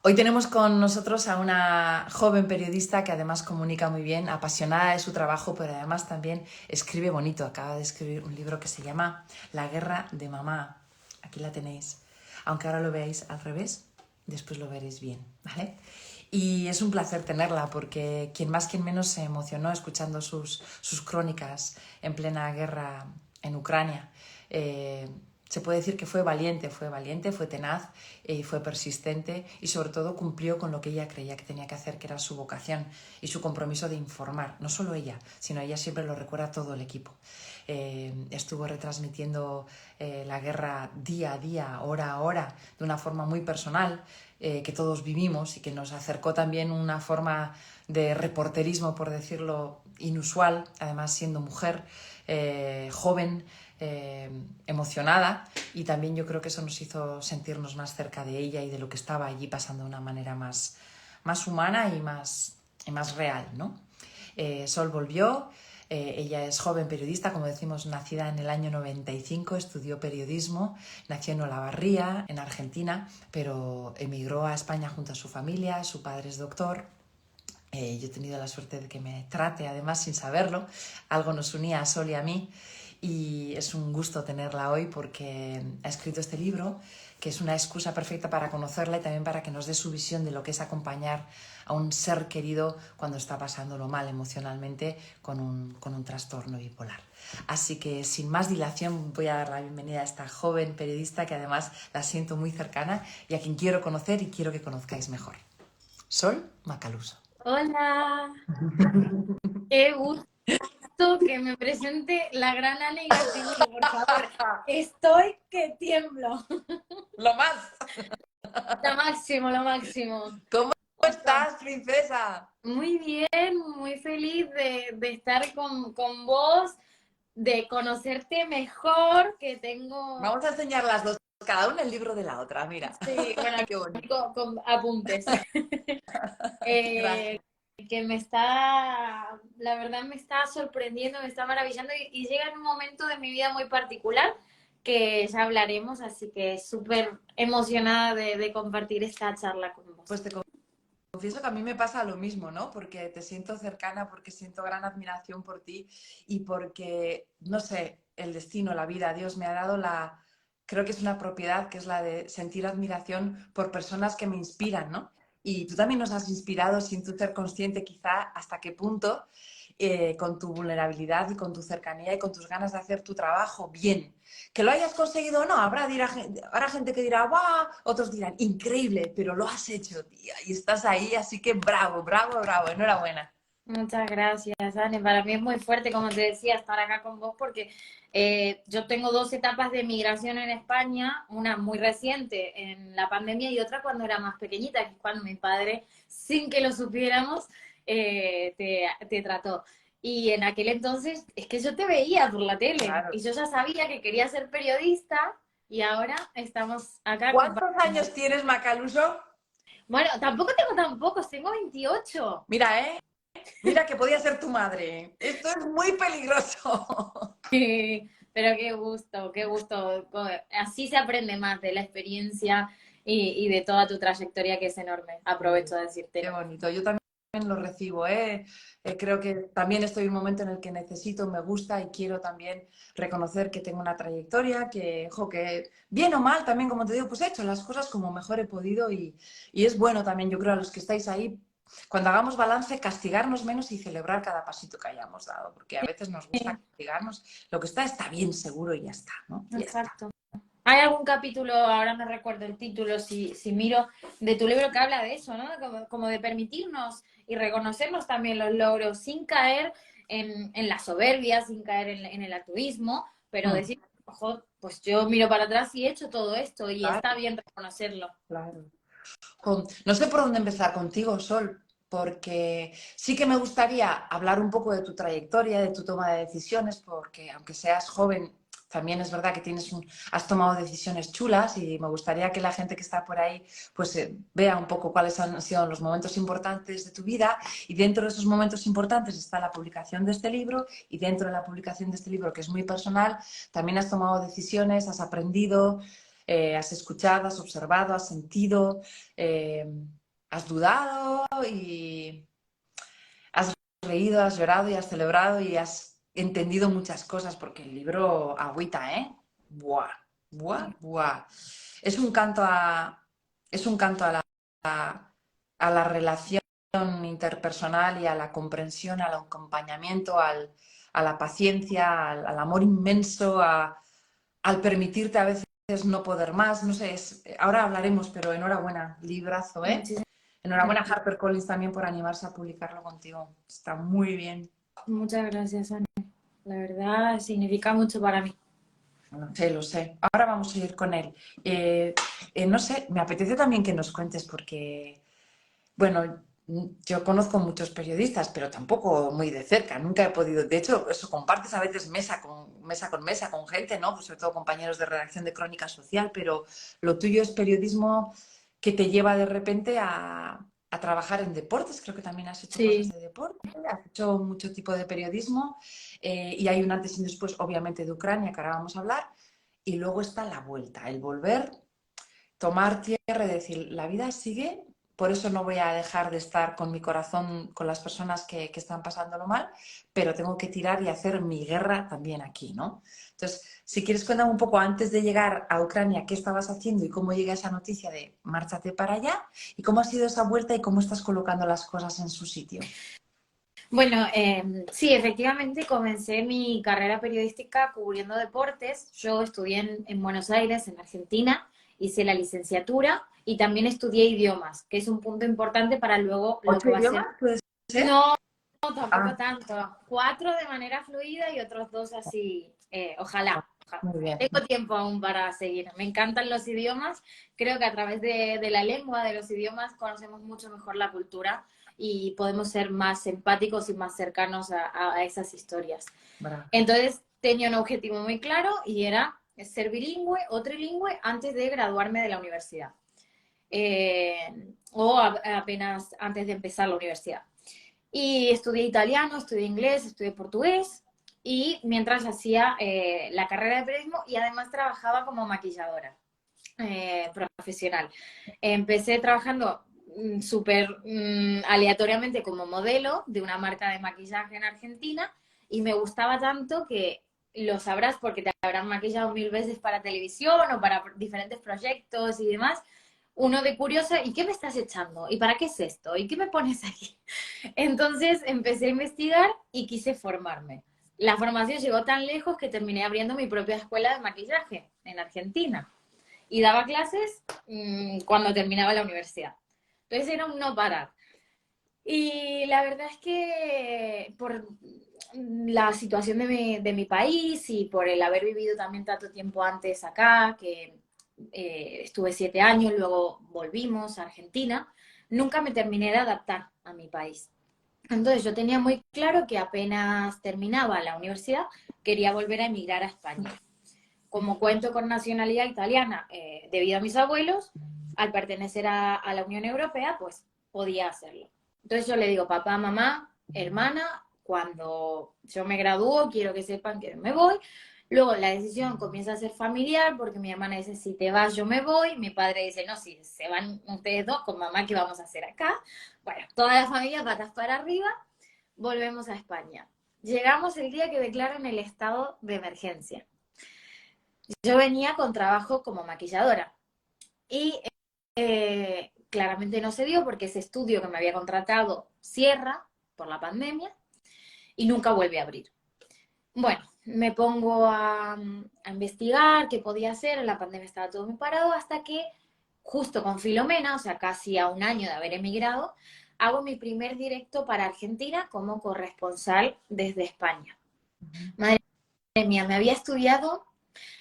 Hoy tenemos con nosotros a una joven periodista que además comunica muy bien, apasionada de su trabajo, pero además también escribe bonito. Acaba de escribir un libro que se llama La guerra de mamá. Aquí la tenéis. Aunque ahora lo veáis al revés, después lo veréis bien, ¿vale? Y es un placer tenerla porque quien más, quien menos se emocionó escuchando sus crónicas en plena guerra en Ucrania. Eh, Se puede decir que fue valiente, fue tenaz, fue persistente y sobre todo cumplió con lo que ella creía que tenía que hacer, que era su vocación y su compromiso de informar. No solo ella, sino ella siempre lo recuerda todo el equipo. Estuvo retransmitiendo la guerra día a día, hora a hora, de una forma muy personal, que todos vivimos y que nos acercó también una forma de reporterismo, por decirlo, inusual, además siendo mujer, joven, emocionada, y también yo creo que eso nos hizo sentirnos más cerca de ella y de lo que estaba allí pasando de una manera más humana y más real, ¿no? Sol volvió. Ella es joven periodista, como decimos, nacida en el año 95, estudió periodismo, nació en Olavarría, en Argentina, pero emigró a España junto a su familia. Su padre es doctor. Yo he tenido la suerte de que me trate, además, sin saberlo. Algo nos unía a Sol y a mí, y es un gusto tenerla hoy porque ha escrito este libro, que es una excusa perfecta para conocerla y también para que nos dé su visión de lo que es acompañar a un ser querido cuando está pasándolo mal emocionalmente con un trastorno bipolar. Así que sin más dilación voy a dar la bienvenida a esta joven periodista que además la siento muy cercana y a quien quiero conocer y quiero que conozcáis mejor. Sol Macaluso. Hola, qué gusto que me presente la gran Ale Garciburu, por favor. Estoy que tiemblo. Lo más. Lo máximo, lo máximo. ¿Cómo estás, princesa? Muy bien, muy feliz de estar con vos, de conocerte mejor, que tengo, Vamos a enseñar las dos, cada una el libro de la otra, mira. sí, bueno, Qué bonito. con apuntes. Gracias. Eh, que me está, la verdad me está sorprendiendo, me está maravillando y llega en un momento de mi vida muy particular que ya hablaremos, así que súper emocionada de compartir esta charla con vos. Pues te confieso que a mí me pasa lo mismo, ¿no? Porque te siento cercana, porque siento gran admiración por ti y porque, no sé, el destino, la vida, Dios me ha dado creo que es una propiedad que es la de sentir admiración por personas que me inspiran, ¿no? Y tú también nos has inspirado sin tú ser consciente quizá hasta qué punto, con tu vulnerabilidad y con tu cercanía y con tus ganas de hacer tu trabajo bien. Que lo hayas conseguido o no, habrá gente que dirá, ¡guau! Otros dirán, increíble, pero lo has hecho, tía, y estás ahí, así que bravo, bravo, bravo, enhorabuena. Muchas gracias, Anne. Para mí es muy fuerte, como te decía, estar acá con vos porque yo tengo dos etapas de migración en España, una muy reciente en la pandemia y otra cuando era más pequeñita, que es cuando mi padre, sin que lo supiéramos, te trató. Y en aquel entonces es que yo te veía por la tele Claro. y yo ya sabía que quería ser periodista y ahora estamos acá ¿Cuántos compartiendo. años tienes, Macaluso? Bueno, tampoco tengo tan pocos, tengo 28. Mira, mira que podía ser tu madre. Esto es muy peligroso. Sí, pero qué gusto, qué gusto. Así se aprende más de la experiencia y de toda tu trayectoria que es enorme. Aprovecho de Qué decírtelo. bonito. Yo también lo recibo, ¿eh? Creo que también estoy en un momento en el que necesito, me gusta y quiero también reconocer que tengo una trayectoria, que bien o mal también, como te digo, pues he hecho las cosas como mejor he podido y es bueno también, yo creo, a los que estáis ahí, cuando hagamos balance, castigarnos menos y celebrar cada pasito que hayamos dado, porque a veces nos gusta castigarnos. Lo que está bien seguro y ya está, ¿no? Ya está. Exacto. ¿Hay algún capítulo, ahora no recuerdo el título, si miro, de tu libro que habla de eso, ¿no? Como de permitirnos y reconocernos también los logros sin caer en la soberbia, sin caer en el altruismo, pero Mm, decir, ojo, pues yo miro para atrás y he hecho todo esto y está claro, bien reconocerlo. claro. No sé por dónde empezar contigo, Sol, porque sí que me gustaría hablar un poco de tu trayectoria, de tu toma de decisiones, porque aunque seas joven, también es verdad que has tomado decisiones chulas y me gustaría que la gente que está por ahí pues vea un poco cuáles han sido los momentos importantes de tu vida, y dentro de esos momentos importantes está la publicación de este libro, y dentro de la publicación de este libro, que es muy personal, también has tomado decisiones, has aprendido. Has escuchado, has observado, has sentido, has dudado y has reído, has llorado y has celebrado y has entendido muchas cosas porque el libro agüita, ¿eh? Buah, buah, buah. Es un canto es un canto a la relación interpersonal y a la comprensión, al acompañamiento, a la paciencia, al amor inmenso, al permitirte a veces no poder más. No sé, ahora hablaremos, pero enhorabuena, librazo, ¿eh? Muchísimas Enhorabuena gracias. HarperCollins también por animarse a publicarlo contigo. Está muy bien. Muchas gracias, Ana. La verdad significa mucho para mí. No sé, lo sé. Ahora vamos a ir con él. No sé, me apetece también que nos cuentes porque, bueno, yo conozco muchos periodistas, pero tampoco muy de cerca. Nunca he podido. De hecho, eso compartes a veces mesa con gente, ¿no? Pues sobre todo compañeros de redacción de Crónica Social, pero lo tuyo es periodismo que te lleva de repente a trabajar en deportes. Creo que también has hecho cosas Sí. de deporte, has hecho mucho tipo de periodismo y hay un antes y un después, obviamente, de Ucrania, que ahora vamos a hablar. Y luego está la vuelta, el volver, tomar tierra y decir, la vida sigue, por eso no voy a dejar de estar con mi corazón, con las personas que están pasándolo mal, pero tengo que tirar y hacer mi guerra también aquí, ¿no? Entonces, si quieres cuéntame un poco antes de llegar a Ucrania, qué estabas haciendo y cómo llega esa noticia de márchate para allá y cómo ha sido esa vuelta y cómo estás colocando las cosas en su sitio. Bueno, sí, efectivamente comencé mi carrera periodística cubriendo deportes. Yo estudié en Buenos Aires, en Argentina, hice la licenciatura y también estudié idiomas, que es un punto importante para luego lo ¿Ocho que va a ser. idiomas puede ser? No, no, tampoco Ah, tanto. 4 de manera fluida y otros 2 así, ojalá. muy bien. Tengo tiempo aún para seguir. Me encantan los idiomas. Creo que a través de la lengua, de los idiomas, conocemos mucho mejor la cultura y podemos ser más empáticos y más cercanos a esas historias. Bravo. Entonces, tenía un objetivo muy claro y era ser bilingüe o trilingüe antes de graduarme de la universidad. Apenas antes de empezar la universidad. Y estudié italiano, estudié inglés, estudié portugués y mientras hacía la carrera de periodismo y además trabajaba como maquilladora profesional. Empecé trabajando súper aleatoriamente como modelo de una marca de maquillaje en Argentina y me gustaba tanto que lo sabrás porque te habrán maquillado 1000 veces para televisión o para diferentes proyectos y demás. Uno de curiosa, ¿y qué me estás echando? ¿Y para qué es esto? ¿Y qué me pones aquí? Entonces empecé a investigar y quise formarme. La formación llegó tan lejos que terminé abriendo mi propia escuela de maquillaje en Argentina y daba clases cuando terminaba la universidad. Entonces era un no parar. Y la verdad es que por la situación de mi país y por el haber vivido también tanto tiempo antes acá, que estuve 7 años, luego volvimos a Argentina, nunca me terminé de adaptar a mi país. Entonces yo tenía muy claro que apenas terminaba la universidad, quería volver a emigrar a España. Como cuento con nacionalidad italiana debido a mis abuelos, al pertenecer a la Unión Europea, pues podía hacerlo. Entonces yo le digo, papá, mamá, hermana, cuando yo me gradúo, quiero que sepan que me voy. Luego la decisión comienza a ser familiar porque mi hermana dice, si te vas, yo me voy. Mi padre dice, no, si se van ustedes dos con mamá, ¿qué vamos a hacer acá? Bueno, toda la familia patas para arriba, volvemos a España. Llegamos el día que declaran el estado de emergencia. Yo venía con trabajo como maquilladora y claramente no se dio porque ese estudio que me había contratado cierra por la pandemia y nunca vuelve a abrir. Bueno, me pongo a investigar qué podía hacer, en la pandemia estaba todo muy parado, hasta que justo con Filomena, o sea, casi a un año de haber emigrado, hago mi primer directo para Argentina como corresponsal desde España. Madre mía, me había estudiado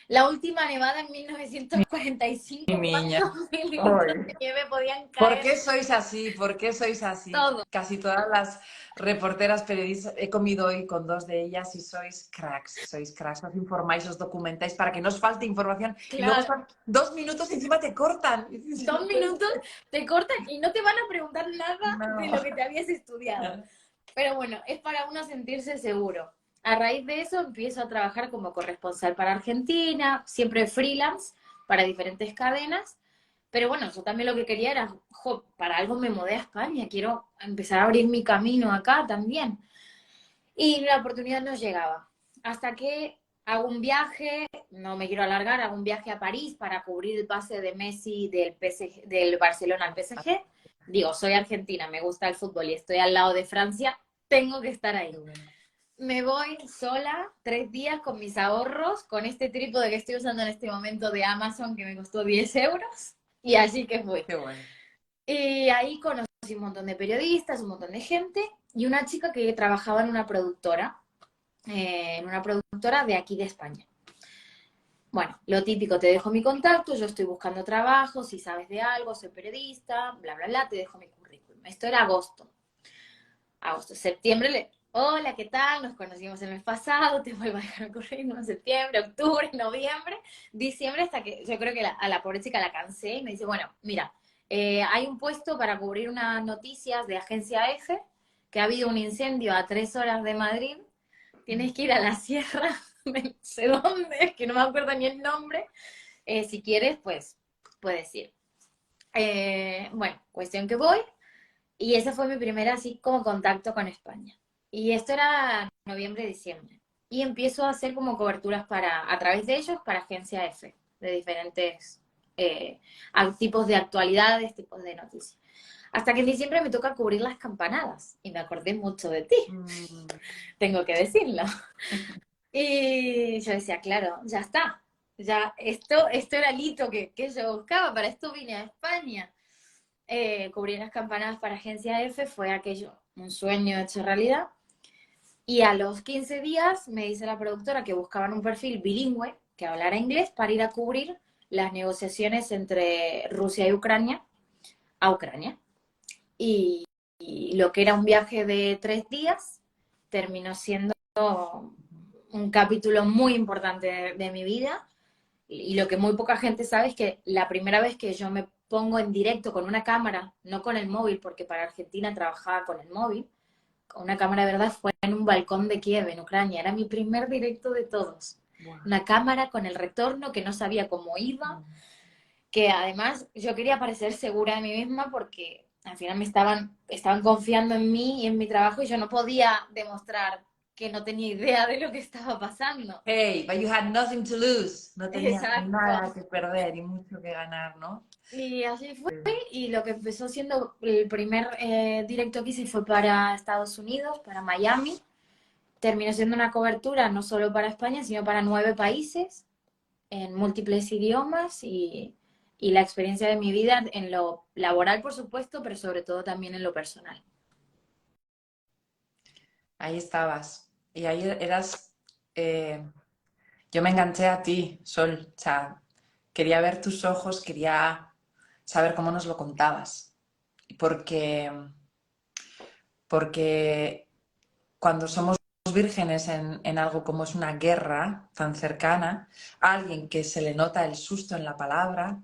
la última nevada en Mi 1945, niña. ¿cuántos milímetros de Ay. nieve podían ¿Por caer? qué sois así? ¿Por qué sois así? Todo. Casi todas las reporteras periodistas, he comido hoy con dos de ellas y sois cracks, os informáis, os documentáis para que no os falte información y luego Claro, están 2 minutos y encima te cortan. Y dices, no 2 minutos te cortan y no te van a preguntar nada de no. lo que te habías estudiado. Pero bueno, es para uno sentirse seguro. A raíz de eso empiezo a trabajar como corresponsal para Argentina, siempre freelance, para diferentes cadenas. Pero bueno, yo también lo que quería era, para algo me mudé a España, quiero empezar a abrir mi camino acá también. Y la oportunidad no llegaba. Hasta que hago un viaje, no me quiero alargar, hago un viaje a París para cubrir el pase de Messi del, PSG, del Barcelona al PSG. Digo, soy argentina, me gusta el fútbol y estoy al lado de Francia, tengo que estar ahí. Me voy sola 3 días con mis ahorros, con este trípode que estoy usando en este momento de Amazon que me costó 10 euros, y así que fui. Qué bueno. Y ahí conocí un montón de periodistas, un montón de gente, y una chica que trabajaba en una productora de aquí de España. Bueno, lo típico, te dejo mi contacto, yo estoy buscando trabajo, si sabes de algo, soy periodista, bla, bla, bla, te dejo mi currículum. Esto era septiembre, hola, ¿qué tal? Nos conocimos el mes pasado, te vuelvo a dejar el currículum en septiembre, octubre, noviembre, diciembre, hasta que yo creo que a la pobre chica la cansé y me dice, bueno, mira, hay un puesto para cubrir unas noticias de Agencia F, que ha habido un incendio a 3 horas de Madrid, tienes que ir a la sierra, no sé dónde, es que no me acuerdo ni el nombre, si quieres, pues puedes ir. Bueno, cuestión que voy, y ese fue mi primer así como contacto con España. Y esto era noviembre, diciembre. Y empiezo a hacer como coberturas a través de ellos, para Agencia F, de diferentes tipos de actualidades, tipos de noticias. Hasta que en diciembre me toca cubrir las campanadas. Y me acordé mucho de ti, tengo que decirlo. Y yo decía, claro, ya está. Ya, esto era el hito que yo buscaba, para esto vine a España. Cubrir las campanadas para Agencia F fue aquello, un sueño hecho realidad. Y a los 15 días me dice la productora que buscaban un perfil bilingüe que hablara inglés para ir a cubrir las negociaciones entre Rusia y Ucrania a Ucrania. Y lo que era un viaje de 3 días terminó siendo un capítulo muy importante de mi vida. Y lo que muy poca gente sabe es que la primera vez que yo me pongo en directo con una cámara, no con el móvil, porque para Argentina trabajaba con el móvil, con una cámara de verdad, fue en un balcón de Kiev, en Ucrania. Era mi primer directo de todos. Wow. Una cámara con el retorno que no sabía cómo iba, que además yo quería parecer segura de mí misma porque al final estaban confiando en mí y en mi trabajo y yo no podía demostrar que no tenía idea de lo que estaba pasando. Hey, but you had nothing to lose. No tenías Exacto. nada que perder y mucho que ganar, ¿no? Y así fue, y lo que empezó siendo el primer directo que hice fue para Estados Unidos, para Miami. Terminó siendo una cobertura no solo para España, sino para 9 países, en múltiples idiomas, y la experiencia de mi vida en lo laboral, por supuesto, pero sobre todo también en lo personal. Ahí estabas. Y ahí eras... yo me enganché a ti, Sol. O sea, quería ver tus ojos, quería saber cómo nos lo contabas. Porque, porque cuando somos vírgenes en algo como es una guerra tan cercana, alguien que se le nota el susto en la palabra,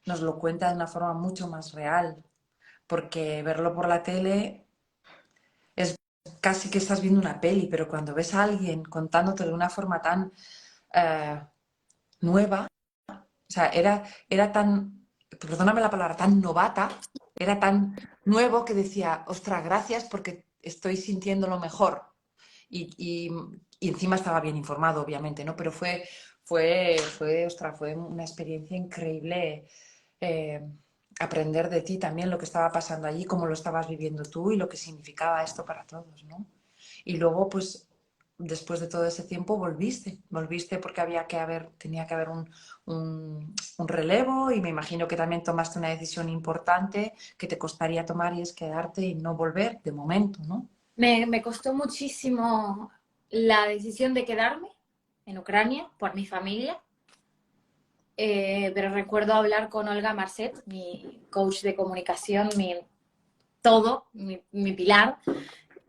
nos lo cuenta de una forma mucho más real. Porque verlo por la tele es casi que estás viendo una peli, pero cuando ves a alguien contándote de una forma tan nueva, o sea, era tan, perdóname la palabra, tan novata, era tan nuevo que decía, ostras, gracias porque estoy sintiendo lo mejor. Y encima estaba bien informado, obviamente, ¿no? Pero ostras, fue una experiencia increíble aprender de ti también lo que estaba pasando allí, cómo lo estabas viviendo tú y lo que significaba esto para todos, ¿no? Y luego, pues, después de todo ese tiempo volviste porque tenía que haber un relevo y me imagino que también tomaste una decisión importante que te costaría tomar y es quedarte y no volver de momento, ¿no? Me costó muchísimo la decisión de quedarme en Ucrania por mi familia, pero recuerdo hablar con Olga Marcet, mi coach de comunicación, mi pilar,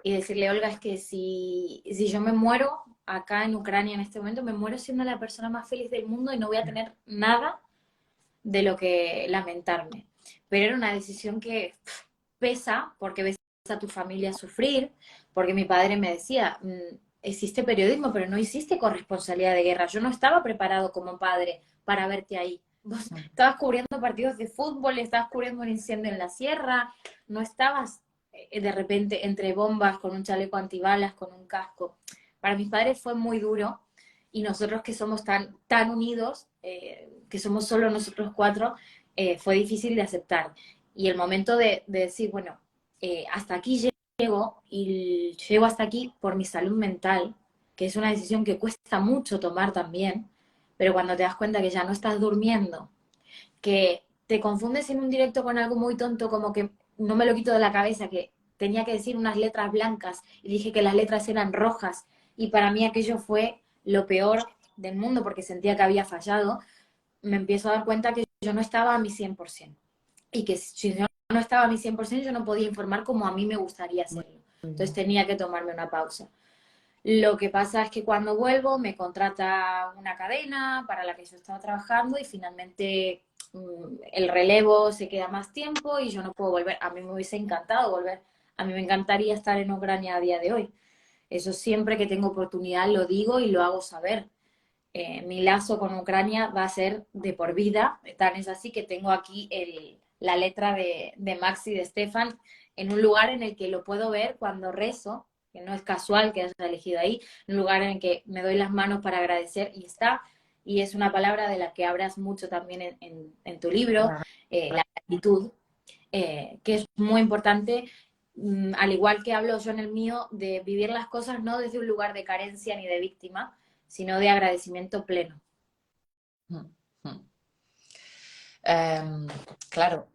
y decirle, Olga, es que si yo me muero acá en Ucrania en este momento, me muero siendo la persona más feliz del mundo y no voy a tener nada de lo que lamentarme. Pero era una decisión que pesa porque ves a tu familia sufrir, porque mi padre me decía, existe periodismo, pero no existe corresponsalía de guerra. Yo no estaba preparado como padre para verte ahí. Vos estabas cubriendo partidos de fútbol, estabas cubriendo un incendio en la sierra, no estabas de repente entre bombas, con un chaleco antibalas, con un casco. Para mis padres fue muy duro y nosotros que somos tan unidos, que somos solo nosotros cuatro, fue difícil de aceptar. Y el momento de decir, bueno, hasta aquí llego y llego hasta aquí por mi salud mental, que es una decisión que cuesta mucho tomar también, pero cuando te das cuenta que ya no estás durmiendo, que te confundes en un directo con algo muy tonto, como que no me lo quito de la cabeza, que tenía que decir unas letras blancas y dije que las letras eran rojas, y para mí aquello fue lo peor del mundo porque sentía que había fallado, me empiezo a dar cuenta que yo no estaba a mi 100%, y que si yo no estaba a mi 100% yo no podía informar como a mí me gustaría Muy hacerlo. Entonces bien. tenía que tomarme una pausa. Lo que pasa es que cuando vuelvo me contrata una cadena para la que yo estaba trabajando y finalmente el relevo se queda más tiempo y yo no puedo volver. A mí me hubiese encantado volver. A mí me encantaría estar en Ucrania a día de hoy. Eso siempre que tengo oportunidad lo digo y lo hago saber. Mi lazo con Ucrania va a ser de por vida. Tan es así que tengo aquí la letra de Max y de Stefan en un lugar en el que lo puedo ver cuando rezo, que no es casual que haya elegido ahí, un lugar en el que me doy las manos para agradecer y está. Y es una palabra de la que hablas mucho también en tu libro, Ah, la gratitud, que es muy importante, al igual que hablo yo en el mío, de vivir las cosas no desde un lugar de carencia ni de víctima, sino de agradecimiento pleno. mm, mm. Em, claro,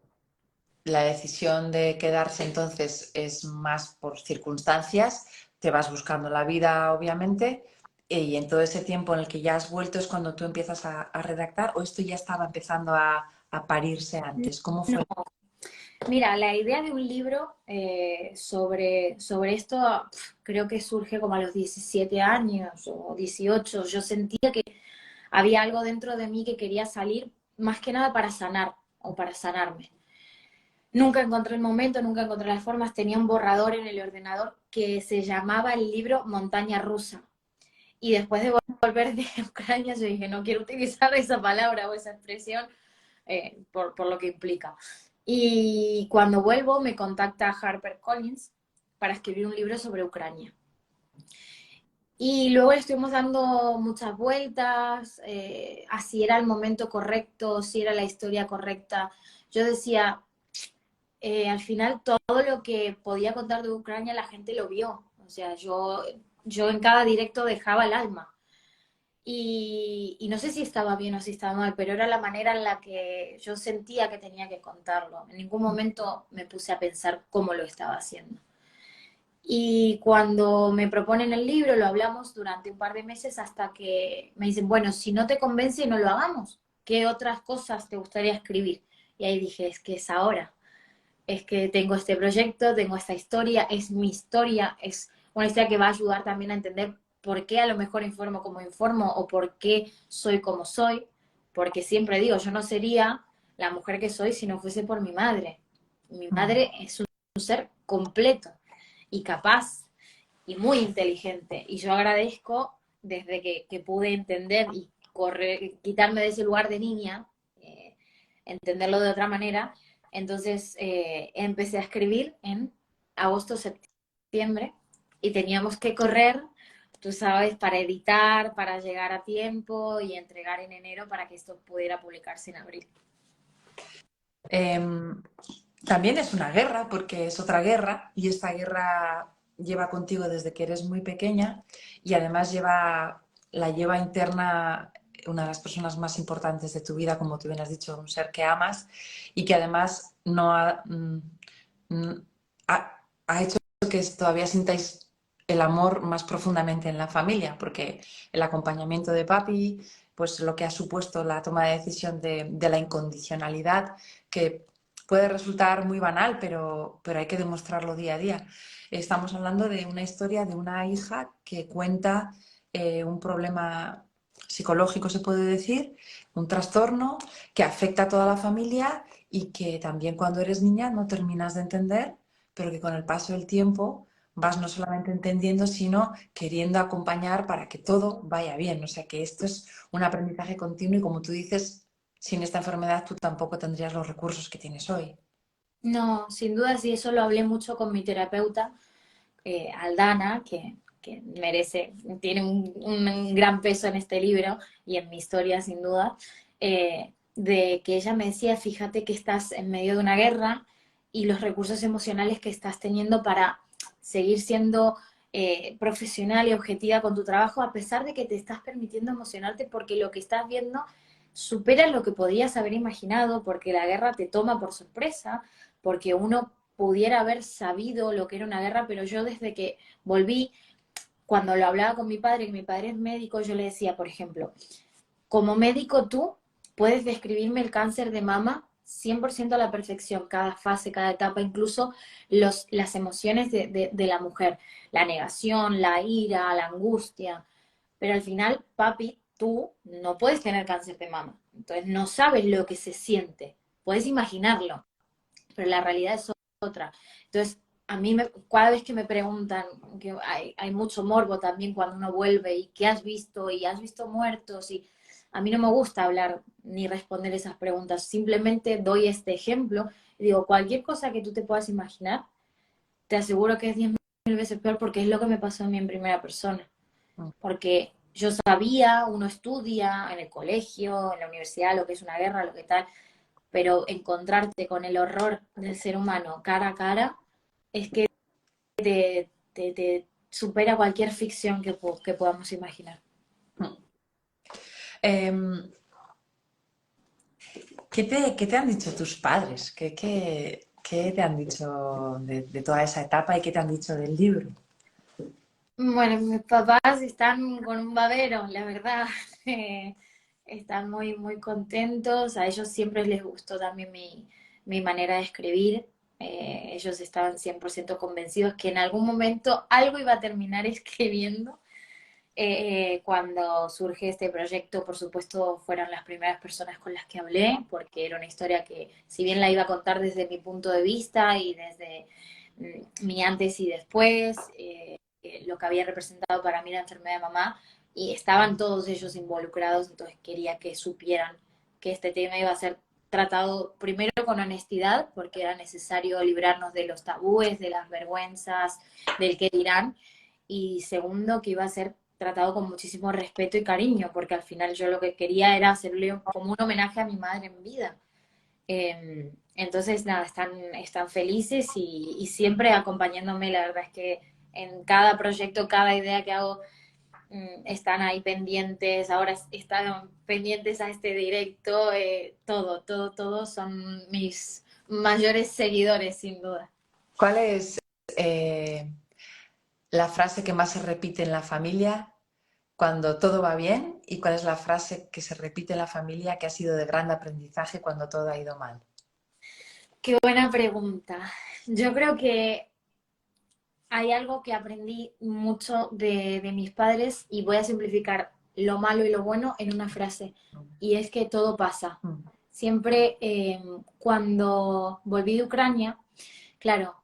la decisión de quedarse entonces es más por circunstancias, te vas buscando la vida, obviamente, y en todo ese tiempo en el que ya has vuelto es cuando tú empiezas a redactar, o esto ya estaba empezando a parirse antes. ¿Cómo No, fue? mira, la idea de un libro sobre esto creo que surge como a los 17 años o 18. Yo sentía que había algo dentro de mí que quería salir más que nada para sanar o para sanarme. Nunca encontré el momento, nunca encontré las formas. Tenía un borrador en el ordenador que se llamaba el libro Montaña Rusa. Y después de volver de Ucrania, yo dije, no quiero utilizar esa palabra o esa expresión por lo que implica. Y cuando vuelvo, me contacta HarperCollins para escribir un libro sobre Ucrania. Y luego le estuvimos dando muchas vueltas, a si era el momento correcto, si era la historia correcta. Yo decía, al final todo lo que podía contar de Ucrania la gente lo vio. O sea, yo en cada directo dejaba el alma. Y no sé si estaba bien o si estaba mal, pero era la manera en la que yo sentía que tenía que contarlo. En ningún momento me puse a pensar cómo lo estaba haciendo. Y cuando me proponen el libro, lo hablamos durante un par de meses hasta que me dicen, bueno, si no te convence, no lo hagamos. ¿Qué otras cosas te gustaría escribir? Y ahí dije, es que es ahora. Es que tengo este proyecto, tengo esta historia, es mi historia, es una historia que va a ayudar también a entender por qué a lo mejor informo como informo o por qué soy como soy. Porque siempre digo, yo no sería la mujer que soy si no fuese por mi madre. Mi Mm, madre es un ser completo y capaz y muy inteligente. Y yo agradezco desde que pude entender y quitarme de ese lugar de niña, entenderlo de otra manera. Entonces empecé a escribir en agosto, septiembre y teníamos que correr, tú sabes, para editar, para llegar a tiempo y entregar en enero para que esto pudiera publicarse en abril. Em, también es una guerra, porque es otra guerra, y esta guerra lleva contigo desde que eres muy pequeña y además la lleva interna una de las personas más importantes de tu vida, como tú bien has dicho, un ser que amas y que además no ha, ha hecho que todavía sintáis el amor más profundamente en la familia, porque el acompañamiento de papi, pues lo que ha supuesto la toma de decisión de la incondicionalidad, que puede resultar muy banal, pero hay que demostrarlo día a día. Estamos hablando de una historia de una hija que cuenta un problema psicológico, se puede decir, un trastorno que afecta a toda la familia y que también cuando eres niña no terminas de entender, pero que con el paso del tiempo vas no solamente entendiendo, sino queriendo acompañar para que todo vaya bien. O sea que esto es un aprendizaje continuo y como tú dices, sin esta enfermedad tú tampoco tendrías los recursos que tienes hoy. No, sin duda sí, eso lo hablé mucho con mi terapeuta, Aldana, que merece, tiene un gran peso en este libro y en mi historia sin duda, de que ella me decía, fíjate que estás en medio de una guerra y los recursos emocionales que estás teniendo para seguir siendo profesional y objetiva con tu trabajo, a pesar de que te estás permitiendo emocionarte porque lo que estás viendo supera lo que podías haber imaginado, porque la guerra te toma por sorpresa, porque uno pudiera haber sabido lo que era una guerra, pero yo desde que volví, cuando lo hablaba con mi padre, que mi padre es médico, yo le decía, por ejemplo, como médico tú puedes describirme el cáncer de mama 100% a la perfección, cada fase, cada etapa, incluso las emociones de la mujer, la negación, la ira, la angustia, pero al final, papi, tú no puedes tener cáncer de mama, entonces no sabes lo que se siente, puedes imaginarlo, pero la realidad es otra. Entonces, a mí cada vez que me preguntan, que hay mucho morbo también cuando uno vuelve y qué has visto y has visto muertos y a mí no me gusta hablar ni responder esas preguntas, simplemente doy este ejemplo y digo, cualquier cosa que tú te puedas imaginar, te aseguro que es 10.000 veces peor porque es lo que me pasó a mí en primera persona. Mm. Porque yo sabía, uno estudia en el colegio, en la universidad, lo que es una guerra, lo que tal, pero encontrarte con el horror del ser humano cara a cara es que te supera cualquier ficción que podamos imaginar. Em, qué te han dicho tus padres? ¿Qué te han dicho de toda esa etapa y qué te han dicho del libro? Bueno, mis papás están con un babero, la verdad. Están muy, muy contentos. A ellos siempre les gustó también mi manera de escribir. Ellos estaban 100% convencidos que en algún momento algo iba a terminar escribiendo. Cuando surge este proyecto, por supuesto, fueron las primeras personas con las que hablé, porque era una historia que, si bien la iba a contar desde mi punto de vista y desde mi antes y después, lo que había representado para mí la enfermedad de mamá, y estaban todos ellos involucrados, entonces quería que supieran que este tema iba a ser tratado primero con honestidad, porque era necesario librarnos de los tabúes, de las vergüenzas, del qué dirán, y segundo, que iba a ser tratado con muchísimo respeto y cariño, porque al final yo lo que quería era hacerle como un homenaje a mi madre en vida. Entonces, nada, están felices y siempre acompañándome. La verdad es que en cada proyecto, cada idea que hago, están ahí pendientes. Ahora están pendientes a este directo. Todo son mis mayores seguidores, sin duda. ¿Cuál es eh, la frase que más se repite en la familia cuando todo va bien y cuál es la frase que se repite en la familia que ha sido de gran aprendizaje cuando todo ha ido mal? Qué buena pregunta. Yo creo que hay algo que aprendí mucho de mis padres y voy a simplificar lo malo y lo bueno en una frase, y es que todo pasa. Mm. Siempre cuando volví de Ucrania, claro,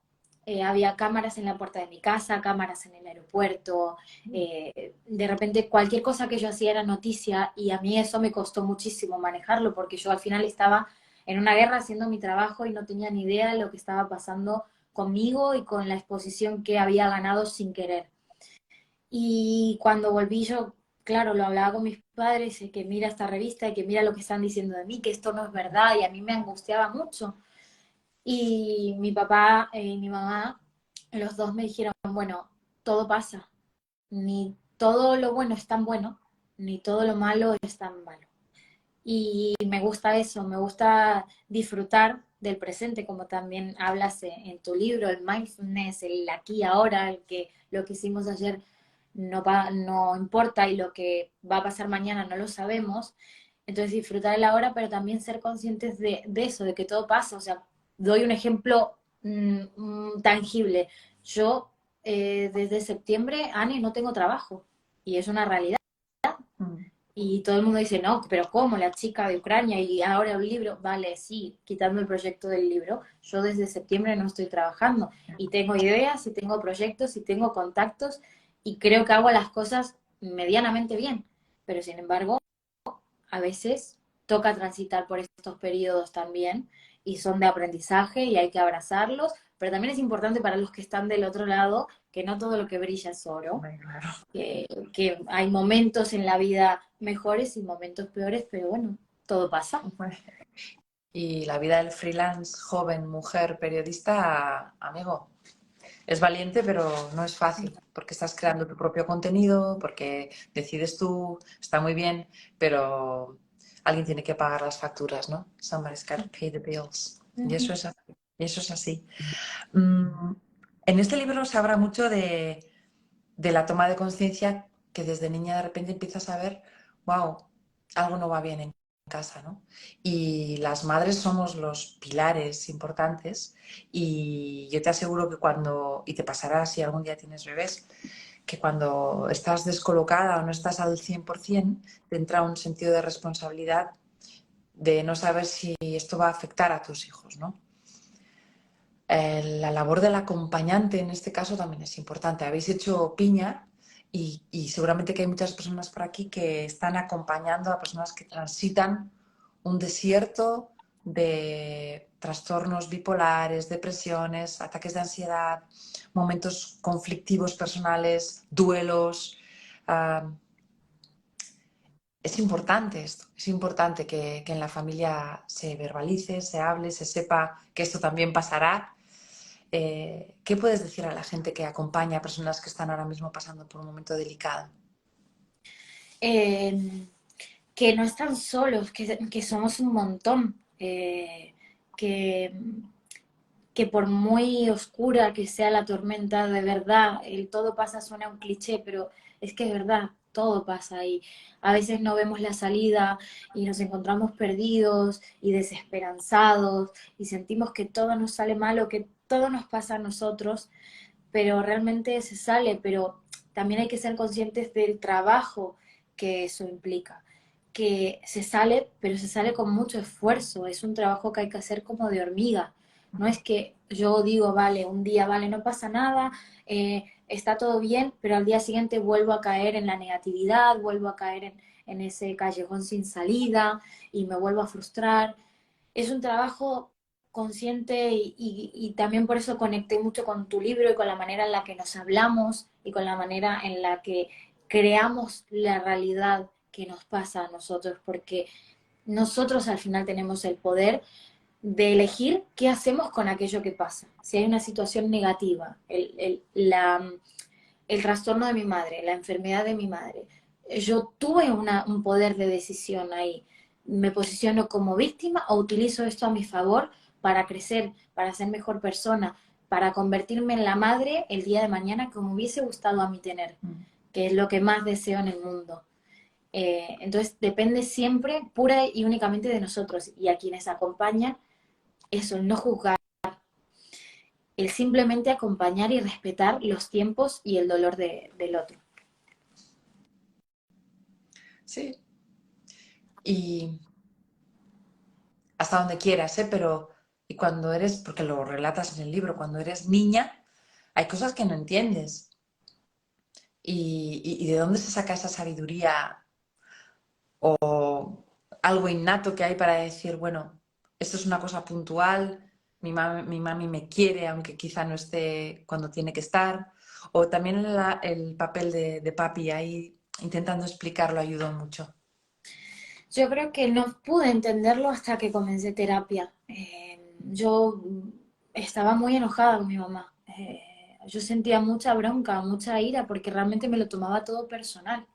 había cámaras en la puerta de mi casa, cámaras en el aeropuerto, de repente cualquier cosa que yo hacía era noticia y a mí eso me costó muchísimo manejarlo porque yo al final estaba en una guerra haciendo mi trabajo y no tenía ni idea de lo que estaba pasando conmigo y con la exposición que había ganado sin querer. Y cuando volví yo, claro, lo hablaba con mis padres, que mira esta revista y que mira lo que están diciendo de mí, que esto no es verdad y a mí me angustiaba mucho. Y mi papá y mi mamá, los dos me dijeron, bueno, todo pasa, ni todo lo bueno es tan bueno, ni todo lo malo es tan malo. Y me gusta eso, me gusta disfrutar del presente, como también hablas en tu libro, el mindfulness, el aquí y ahora, el que lo que hicimos ayer no importa y lo que va a pasar mañana no lo sabemos. Entonces disfrutar el ahora, pero también ser conscientes de eso, de que todo pasa. O sea, doy un ejemplo tangible. Yo desde septiembre, Ani, no tengo trabajo y es una realidad. Mm. Y todo el mundo dice, no, pero ¿cómo? La chica de Ucrania y ahora un libro. Vale, sí, quitando el proyecto del libro, yo desde septiembre no estoy trabajando y tengo ideas y tengo proyectos y tengo contactos y creo que hago las cosas medianamente bien. Pero sin embargo, a veces toca transitar por estos periodos también y son de aprendizaje y hay que abrazarlos, pero también es importante para los que están del otro lado que no todo lo que brilla es oro, Hombre, claro. que hay momentos en la vida mejores y momentos peores, pero bueno, todo pasa. Y la vida del freelance, joven, mujer, periodista, amigo, es valiente, pero no es fácil, porque estás creando tu propio contenido, porque decides tú, está muy bien, pero alguien tiene que pagar las facturas, ¿no? Somebody's got to pay the bills. Y eso es así. Y eso es así. Mm, En este libro se habla mucho de la toma de conciencia que desde niña de repente empiezas a ver, wow, algo no va bien en casa, ¿no? Y las madres somos los pilares importantes y yo te aseguro que cuando, y te pasará si algún día tienes bebés, que cuando estás descolocada o no estás al 100%, te entra un sentido de responsabilidad de no saber si esto va a afectar a tus hijos, ¿no? La labor del acompañante en este caso también es importante. Habéis hecho piña y seguramente que hay muchas personas por aquí que están acompañando a personas que transitan un desierto de trastornos bipolares, depresiones, ataques de ansiedad, momentos conflictivos personales, duelos. Uh, es importante esto, es importante que en la familia se verbalice, se hable, se sepa que esto también pasará. ¿Qué puedes decir a la gente que acompaña a personas que están ahora mismo pasando por un momento delicado? Eh, que no están solos, que somos un montón, que, que por muy oscura que sea la tormenta, de verdad, el todo pasa suena un cliché, pero es que es verdad, todo pasa y a veces no vemos la salida y nos encontramos perdidos y desesperanzados y sentimos que todo nos sale mal o que todo nos pasa a nosotros, pero realmente se sale, pero también hay que ser conscientes del trabajo que eso implica, que se sale, pero se sale con mucho esfuerzo, es un trabajo que hay que hacer como de hormiga, no es que yo digo, vale, un día, vale, no pasa nada, está todo bien, pero al día siguiente vuelvo a caer en la negatividad, vuelvo a caer en ese callejón sin salida y me vuelvo a frustrar. Es un trabajo consciente y también por eso conecté mucho con tu libro y con la manera en la que nos hablamos y con la manera en la que creamos la realidad que nos pasa a nosotros, porque nosotros al final tenemos el poder de elegir qué hacemos con aquello que pasa. Si hay una situación negativa, el trastorno de mi madre, la enfermedad de mi madre, yo tuve un poder de decisión ahí. ¿Me posiciono como víctima o utilizo esto a mi favor para crecer, para ser mejor persona, para convertirme en la madre el día de mañana que me hubiese gustado a mí tener, que es lo que más deseo en el mundo? Entonces depende siempre pura y únicamente de nosotros y a quienes acompañan, eso, el no juzgar, el simplemente acompañar y respetar los tiempos y el dolor del otro. Sí, y hasta donde quieras, ¿eh? Pero y cuando eres, porque lo relatas en el libro, cuando eres niña, hay cosas que no entiendes. ¿Y de dónde se saca esa sabiduría o algo innato que hay para decir, bueno, esto es una cosa puntual, mi mami me quiere, aunque quizá no esté cuando tiene que estar? O también el papel de papi ahí intentando explicarlo ayudó mucho. Yo creo que no pude entenderlo hasta que comencé terapia. Yo estaba muy enojada con mi mamá. Yo sentía mucha bronca, mucha ira, porque realmente me lo tomaba todo personal.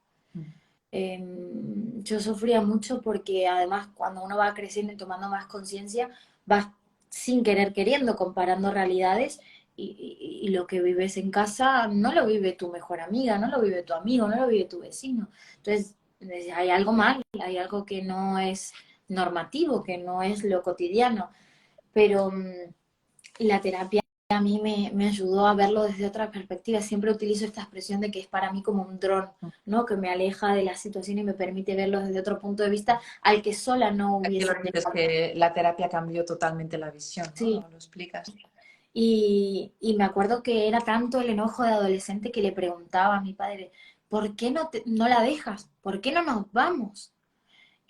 Yo sufría mucho porque además cuando uno va creciendo y tomando más conciencia, vas sin querer queriendo comparando realidades y lo que vives en casa no lo vive tu mejor amiga, no lo vive tu amigo, no lo vive tu vecino. Entonces hay algo mal, hay algo que no es normativo, que no es lo cotidiano, pero la terapia a mí me ayudó a verlo desde otra perspectiva. Siempre utilizo esta expresión de que es para mí como un dron, ¿no? Que me aleja de la situación y me permite verlo desde otro punto de vista al que sola no Aquí hubiese lo dices llegado. que la terapia cambió totalmente la visión, ¿no? Sí, Lo explicas. y me acuerdo que era tanto el enojo de adolescente que le preguntaba a mi padre, ¿por qué no la dejas? ¿Por qué no nos vamos?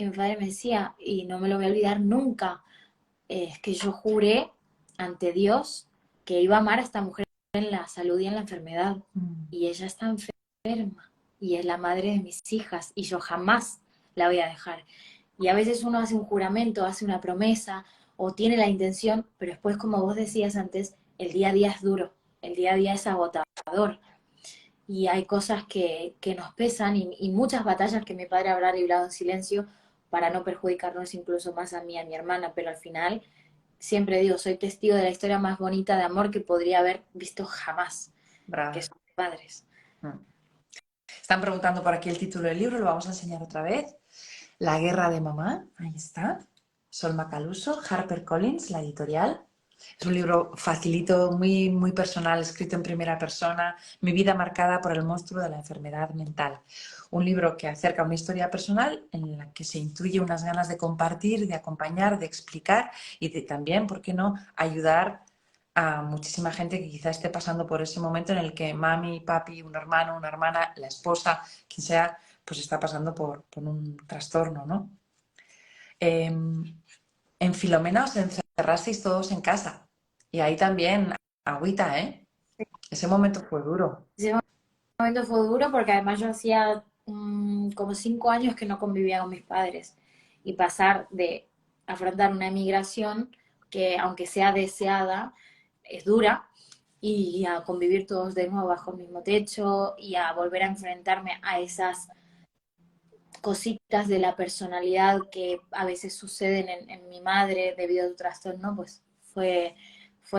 Y mi padre me decía, y no me lo voy a olvidar nunca, es que yo juré ante Dios que iba a amar a esta mujer en la salud y en la enfermedad. Y ella está enferma y es la madre de mis hijas y yo jamás la voy a dejar. Y a veces uno hace un juramento, hace una promesa o tiene la intención, pero después, como vos decías antes, el día a día es duro, el día a día es agotador. Y hay cosas que nos pesan y muchas batallas que mi padre habrá librado en silencio para no perjudicarnos incluso más a mí y a mi hermana, pero al final siempre digo, soy testigo de la historia más bonita de amor que podría haber visto jamás, que Bravo. son mis padres. Están preguntando por aquí el título del libro, lo vamos a enseñar otra vez. La guerra de mamá, ahí está. Sol Macaluso, HarperCollins, la editorial. Es un libro facilito, muy, muy personal, escrito en primera persona. Mi vida marcada por el monstruo de la enfermedad mental. Un libro que acerca una historia personal en la que se intuye unas ganas de compartir, de acompañar, de explicar y de también, ¿por qué no?, ayudar a muchísima gente que quizá esté pasando por ese momento en el que mami, papi, un hermano, una hermana, la esposa, quien sea, pues está pasando por un trastorno, ¿no? En Filomena os encerrasteis todos en casa y ahí también agüita, ¿eh? Ese momento fue duro. Ese momento fue duro porque además yo hacía como 5 años que no convivía con mis padres y pasar de afrontar una emigración que aunque sea deseada, es dura y a convivir todos de nuevo bajo el mismo techo y a volver a enfrentarme a esas cositas de la personalidad que a veces suceden en mi madre debido a un trastorno, pues fue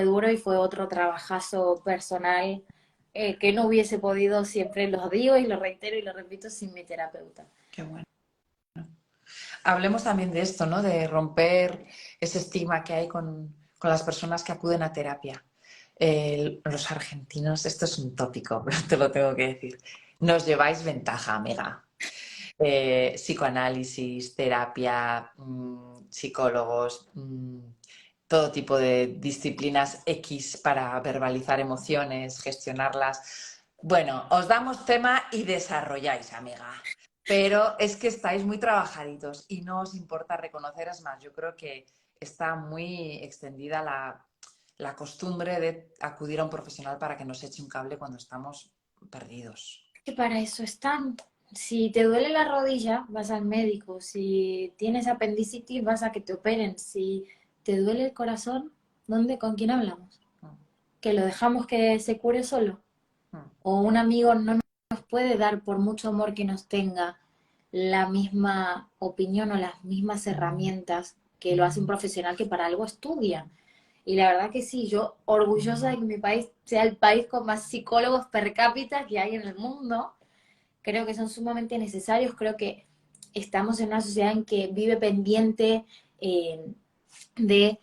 duro y fue otro trabajazo personal que no hubiese podido, siempre lo digo y lo reitero y lo repito, sin mi terapeuta. Qué bueno. Hablemos también de esto, ¿no? De romper ese estigma que hay con las personas que acuden a terapia. Los argentinos, esto es un tópico, pero te lo tengo que decir. Nos lleváis ventaja, amiga. Psicoanálisis, terapia, psicólogos, todo tipo de disciplinas X para verbalizar emociones, gestionarlas. Bueno, os damos tema y desarrolláis, amiga. Pero es que estáis muy trabajaditos y no os importa reconocer, es más, yo creo que está muy extendida la costumbre de acudir a un profesional para que nos eche un cable cuando estamos perdidos. Que para eso están. Si te duele la rodilla, vas al médico. Si tienes apendicitis, vas a que te operen. Si te duele el corazón, ¿dónde? ¿Con quién hablamos? ¿Que lo dejamos que se cure solo? ¿O un amigo no nos puede dar, por mucho amor que nos tenga, la misma opinión o las mismas herramientas que lo hace un profesional que para algo estudia? Y la verdad que sí, yo orgullosa de que mi país sea el país con más psicólogos per cápita que hay en el mundo. Creo que son sumamente necesarios, creo que estamos en una sociedad en que vive pendiente de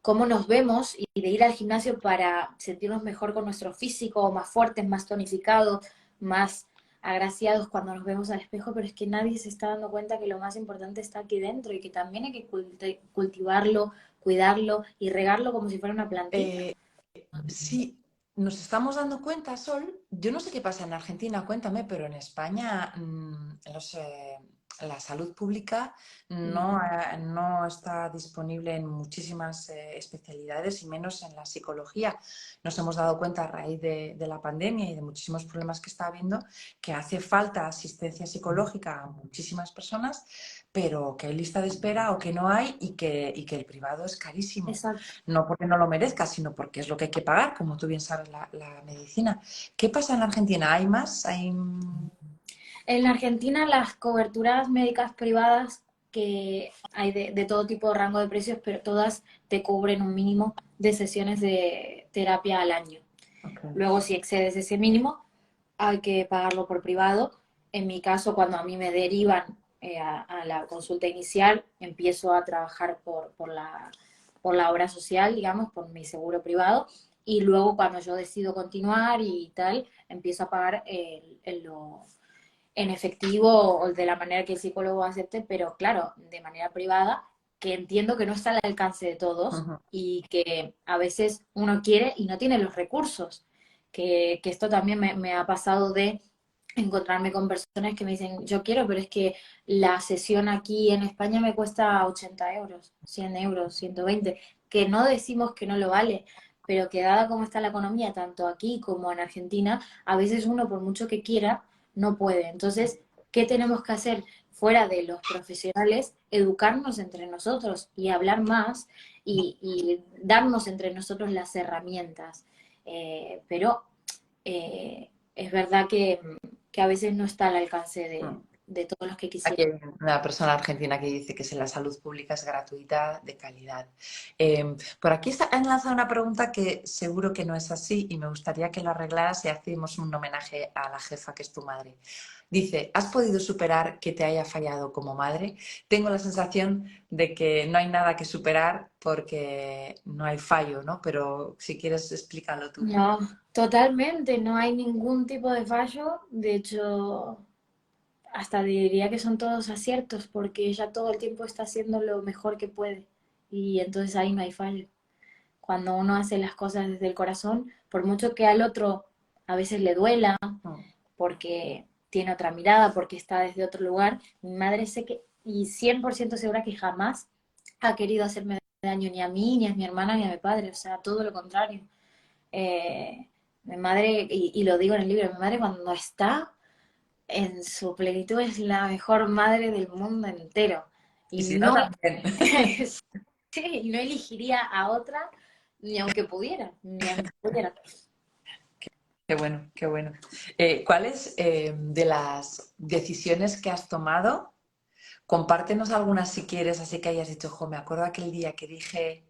cómo nos vemos y de ir al gimnasio para sentirnos mejor con nuestro físico, más fuertes, más tonificados, más agraciados cuando nos vemos al espejo, pero es que nadie se está dando cuenta que lo más importante está aquí dentro y que también hay que cultivarlo, cuidarlo y regarlo como si fuera una plantita. Sí, nos estamos dando cuenta, Sol. Yo no sé qué pasa en Argentina, cuéntame, pero en España la salud pública no está disponible en muchísimas especialidades y menos en la psicología. Nos hemos dado cuenta a raíz de la pandemia y de muchísimos problemas que está habiendo que hace falta asistencia psicológica a muchísimas personas, pero que hay lista de espera o que no hay y que el privado es carísimo. Exacto. No porque no lo merezca, sino porque es lo que hay que pagar, como tú bien sabes, la medicina. ¿Qué pasa en Argentina? ¿Hay más? En la Argentina las coberturas médicas privadas que hay de todo tipo de rango de precios, pero todas te cubren un mínimo de sesiones de terapia al año. Okay. Luego, si excedes ese mínimo, hay que pagarlo por privado. En mi caso, cuando a mí me derivan a la consulta inicial, empiezo a trabajar por la obra social, digamos, por mi seguro privado. Y luego, cuando yo decido continuar y tal, empiezo a pagar en efectivo o de la manera que el psicólogo acepte, pero claro, de manera privada, que entiendo que no está al alcance de todos y que a veces uno quiere y no tiene los recursos. Que esto también me ha pasado de encontrarme con personas que me dicen, yo quiero, pero es que la sesión aquí en España me cuesta 80 euros, 100 euros, 120, que no decimos que no lo vale, pero que dada como está la economía, tanto aquí como en Argentina, a veces uno por mucho que quiera, no puede. Entonces, ¿qué tenemos que hacer fuera de los profesionales? Educarnos entre nosotros y hablar más y darnos entre nosotros las herramientas. Pero es verdad que a veces no está al alcance de todos los que Aquí quisieran. hay una persona argentina que dice que si la salud pública es gratuita, de calidad. Por aquí han lanzado una pregunta que seguro que no es así y me gustaría que la arreglaras y hacemos un homenaje a la jefa que es tu madre. Dice, ¿has podido superar que te haya fallado como madre? Tengo la sensación de que no hay nada que superar porque no hay fallo, ¿no? Pero si quieres, explícalo tú. No, totalmente, no hay ningún tipo de fallo. De hecho, hasta diría que son todos aciertos, porque ella todo el tiempo está haciendo lo mejor que puede. Y entonces ahí no hay fallo. Cuando uno hace las cosas desde el corazón, por mucho que al otro a veces le duela, Mm. porque tiene otra mirada, porque está desde otro lugar, mi madre sé que, y 100% segura que jamás ha querido hacerme daño ni a mí, ni a mi hermana, ni a mi padre, o sea, todo lo contrario. Mi madre, y lo digo en el libro, mi madre cuando está en su plenitud es la mejor madre del mundo entero. Y Y si no, no, también. sí, y no elegiría a otra ni aunque pudiera, ni aunque pudiera. Qué bueno, qué bueno. ¿Cuáles de las decisiones que has tomado, compártenos algunas si quieres, así que hayas dicho, jo, me acuerdo aquel día que dije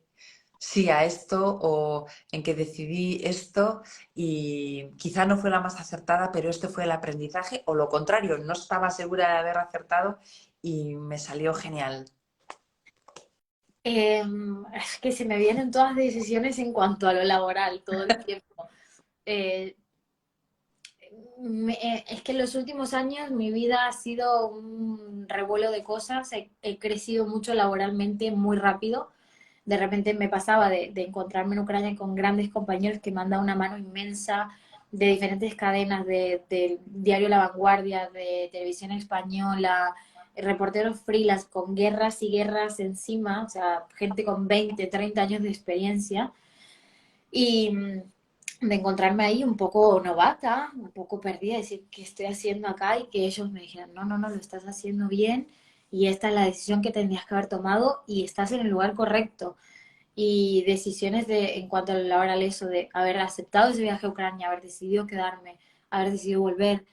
sí a esto o en que decidí esto y quizá no fue la más acertada, pero este fue el aprendizaje, o lo contrario, no estaba segura de haber acertado y me salió genial. Es que se me vienen todas decisiones en cuanto a lo laboral todo el tiempo. Eh, es que en los últimos años mi vida ha sido un revuelo de cosas, he crecido mucho laboralmente muy rápido. De repente me pasaba de encontrarme en Ucrania con grandes compañeros que me han dado una mano inmensa de diferentes cadenas, del diario La Vanguardia, de Televisión Española, reporteros freelance con guerras y guerras encima, o sea, gente con 20 30 años de experiencia. Y de encontrarme ahí un poco novata, un poco perdida, decir, ¿qué estoy haciendo acá? Y que ellos me dijeran, no, no, no, lo estás haciendo bien y esta es la decisión que tendrías que haber tomado y estás en el lugar correcto. Y decisiones de, en cuanto a lo laboral, eso de haber aceptado ese viaje a Ucrania, haber decidido quedarme, haber decidido volver,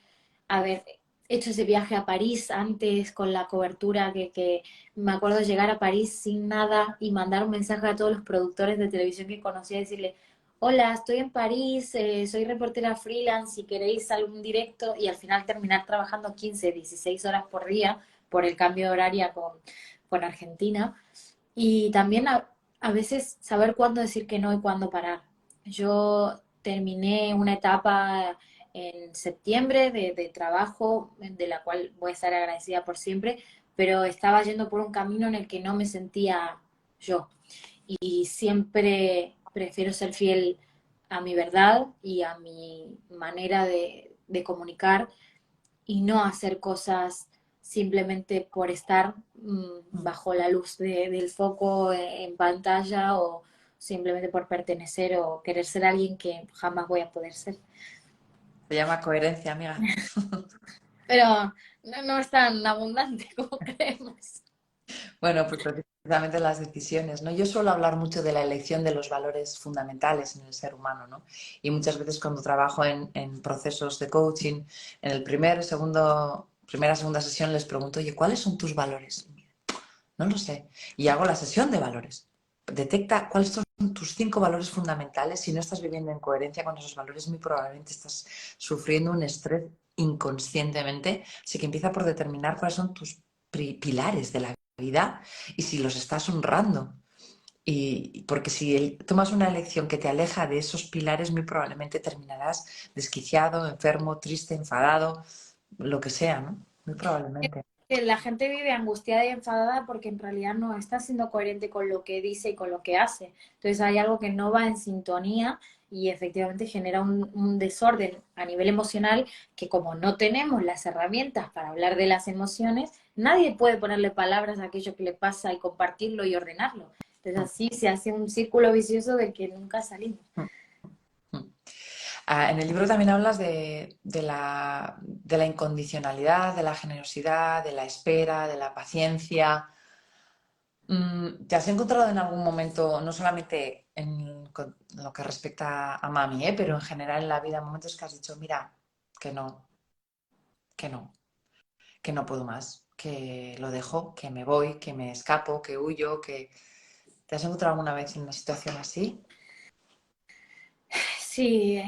haber hecho ese viaje a París antes con la cobertura que me acuerdo de llegar a París sin nada y mandar un mensaje a todos los productores de televisión que conocía y decirle, hola, estoy en París, soy reportera freelance, si queréis algún directo y al final terminar trabajando 15 16 horas por día por el cambio de horario con Argentina. Y también a veces saber cuándo decir que no y cuándo parar. Yo terminé una etapa en septiembre de trabajo, de la cual voy a estar agradecida por siempre, pero estaba yendo por un camino en el que no me sentía yo. Y siempre prefiero ser fiel a mi verdad y a mi manera de comunicar y no hacer cosas simplemente por estar bajo la luz del foco en pantalla o simplemente por pertenecer o querer ser alguien que jamás voy a poder ser. Se llama coherencia, amiga. Pero no es tan abundante como creemos. Bueno, pues precisamente las decisiones, ¿no? Yo suelo hablar mucho de la elección de los valores fundamentales en el ser humano, ¿no? Y muchas veces cuando trabajo en procesos de coaching, en el primera, segunda sesión les pregunto, oye, ¿cuáles son tus valores? No lo sé. Y hago la sesión de valores. Detecta cuáles son tus 5 valores fundamentales. Si no estás viviendo en coherencia con esos valores, muy probablemente estás sufriendo un estrés inconscientemente. Así que empieza por determinar cuáles son tus pilares de la vida y si los estás honrando. Y porque si tomas una elección que te aleja de esos pilares, muy probablemente terminarás desquiciado, enfermo, triste, enfadado, lo que sea, ¿no? Muy probablemente. Que la gente vive angustiada y enfadada porque en realidad no está siendo coherente con lo que dice y con lo que hace. Entonces hay algo que no va en sintonía y efectivamente genera un desorden a nivel emocional que como no tenemos las herramientas para hablar de las emociones, nadie puede ponerle palabras a aquello que le pasa y compartirlo y ordenarlo. Entonces así se hace un círculo vicioso del que nunca salimos. En el libro también hablas de la incondicionalidad, de la generosidad, de la espera, de la paciencia. ¿Te has encontrado en algún momento, no solamente con lo que respecta a mami, pero en general en la vida, momentos que has dicho, mira, que no, que no, que no puedo más, que lo dejo, que me voy, que me escapo, que huyo, que... ¿Te has encontrado alguna vez en una situación así? Sí,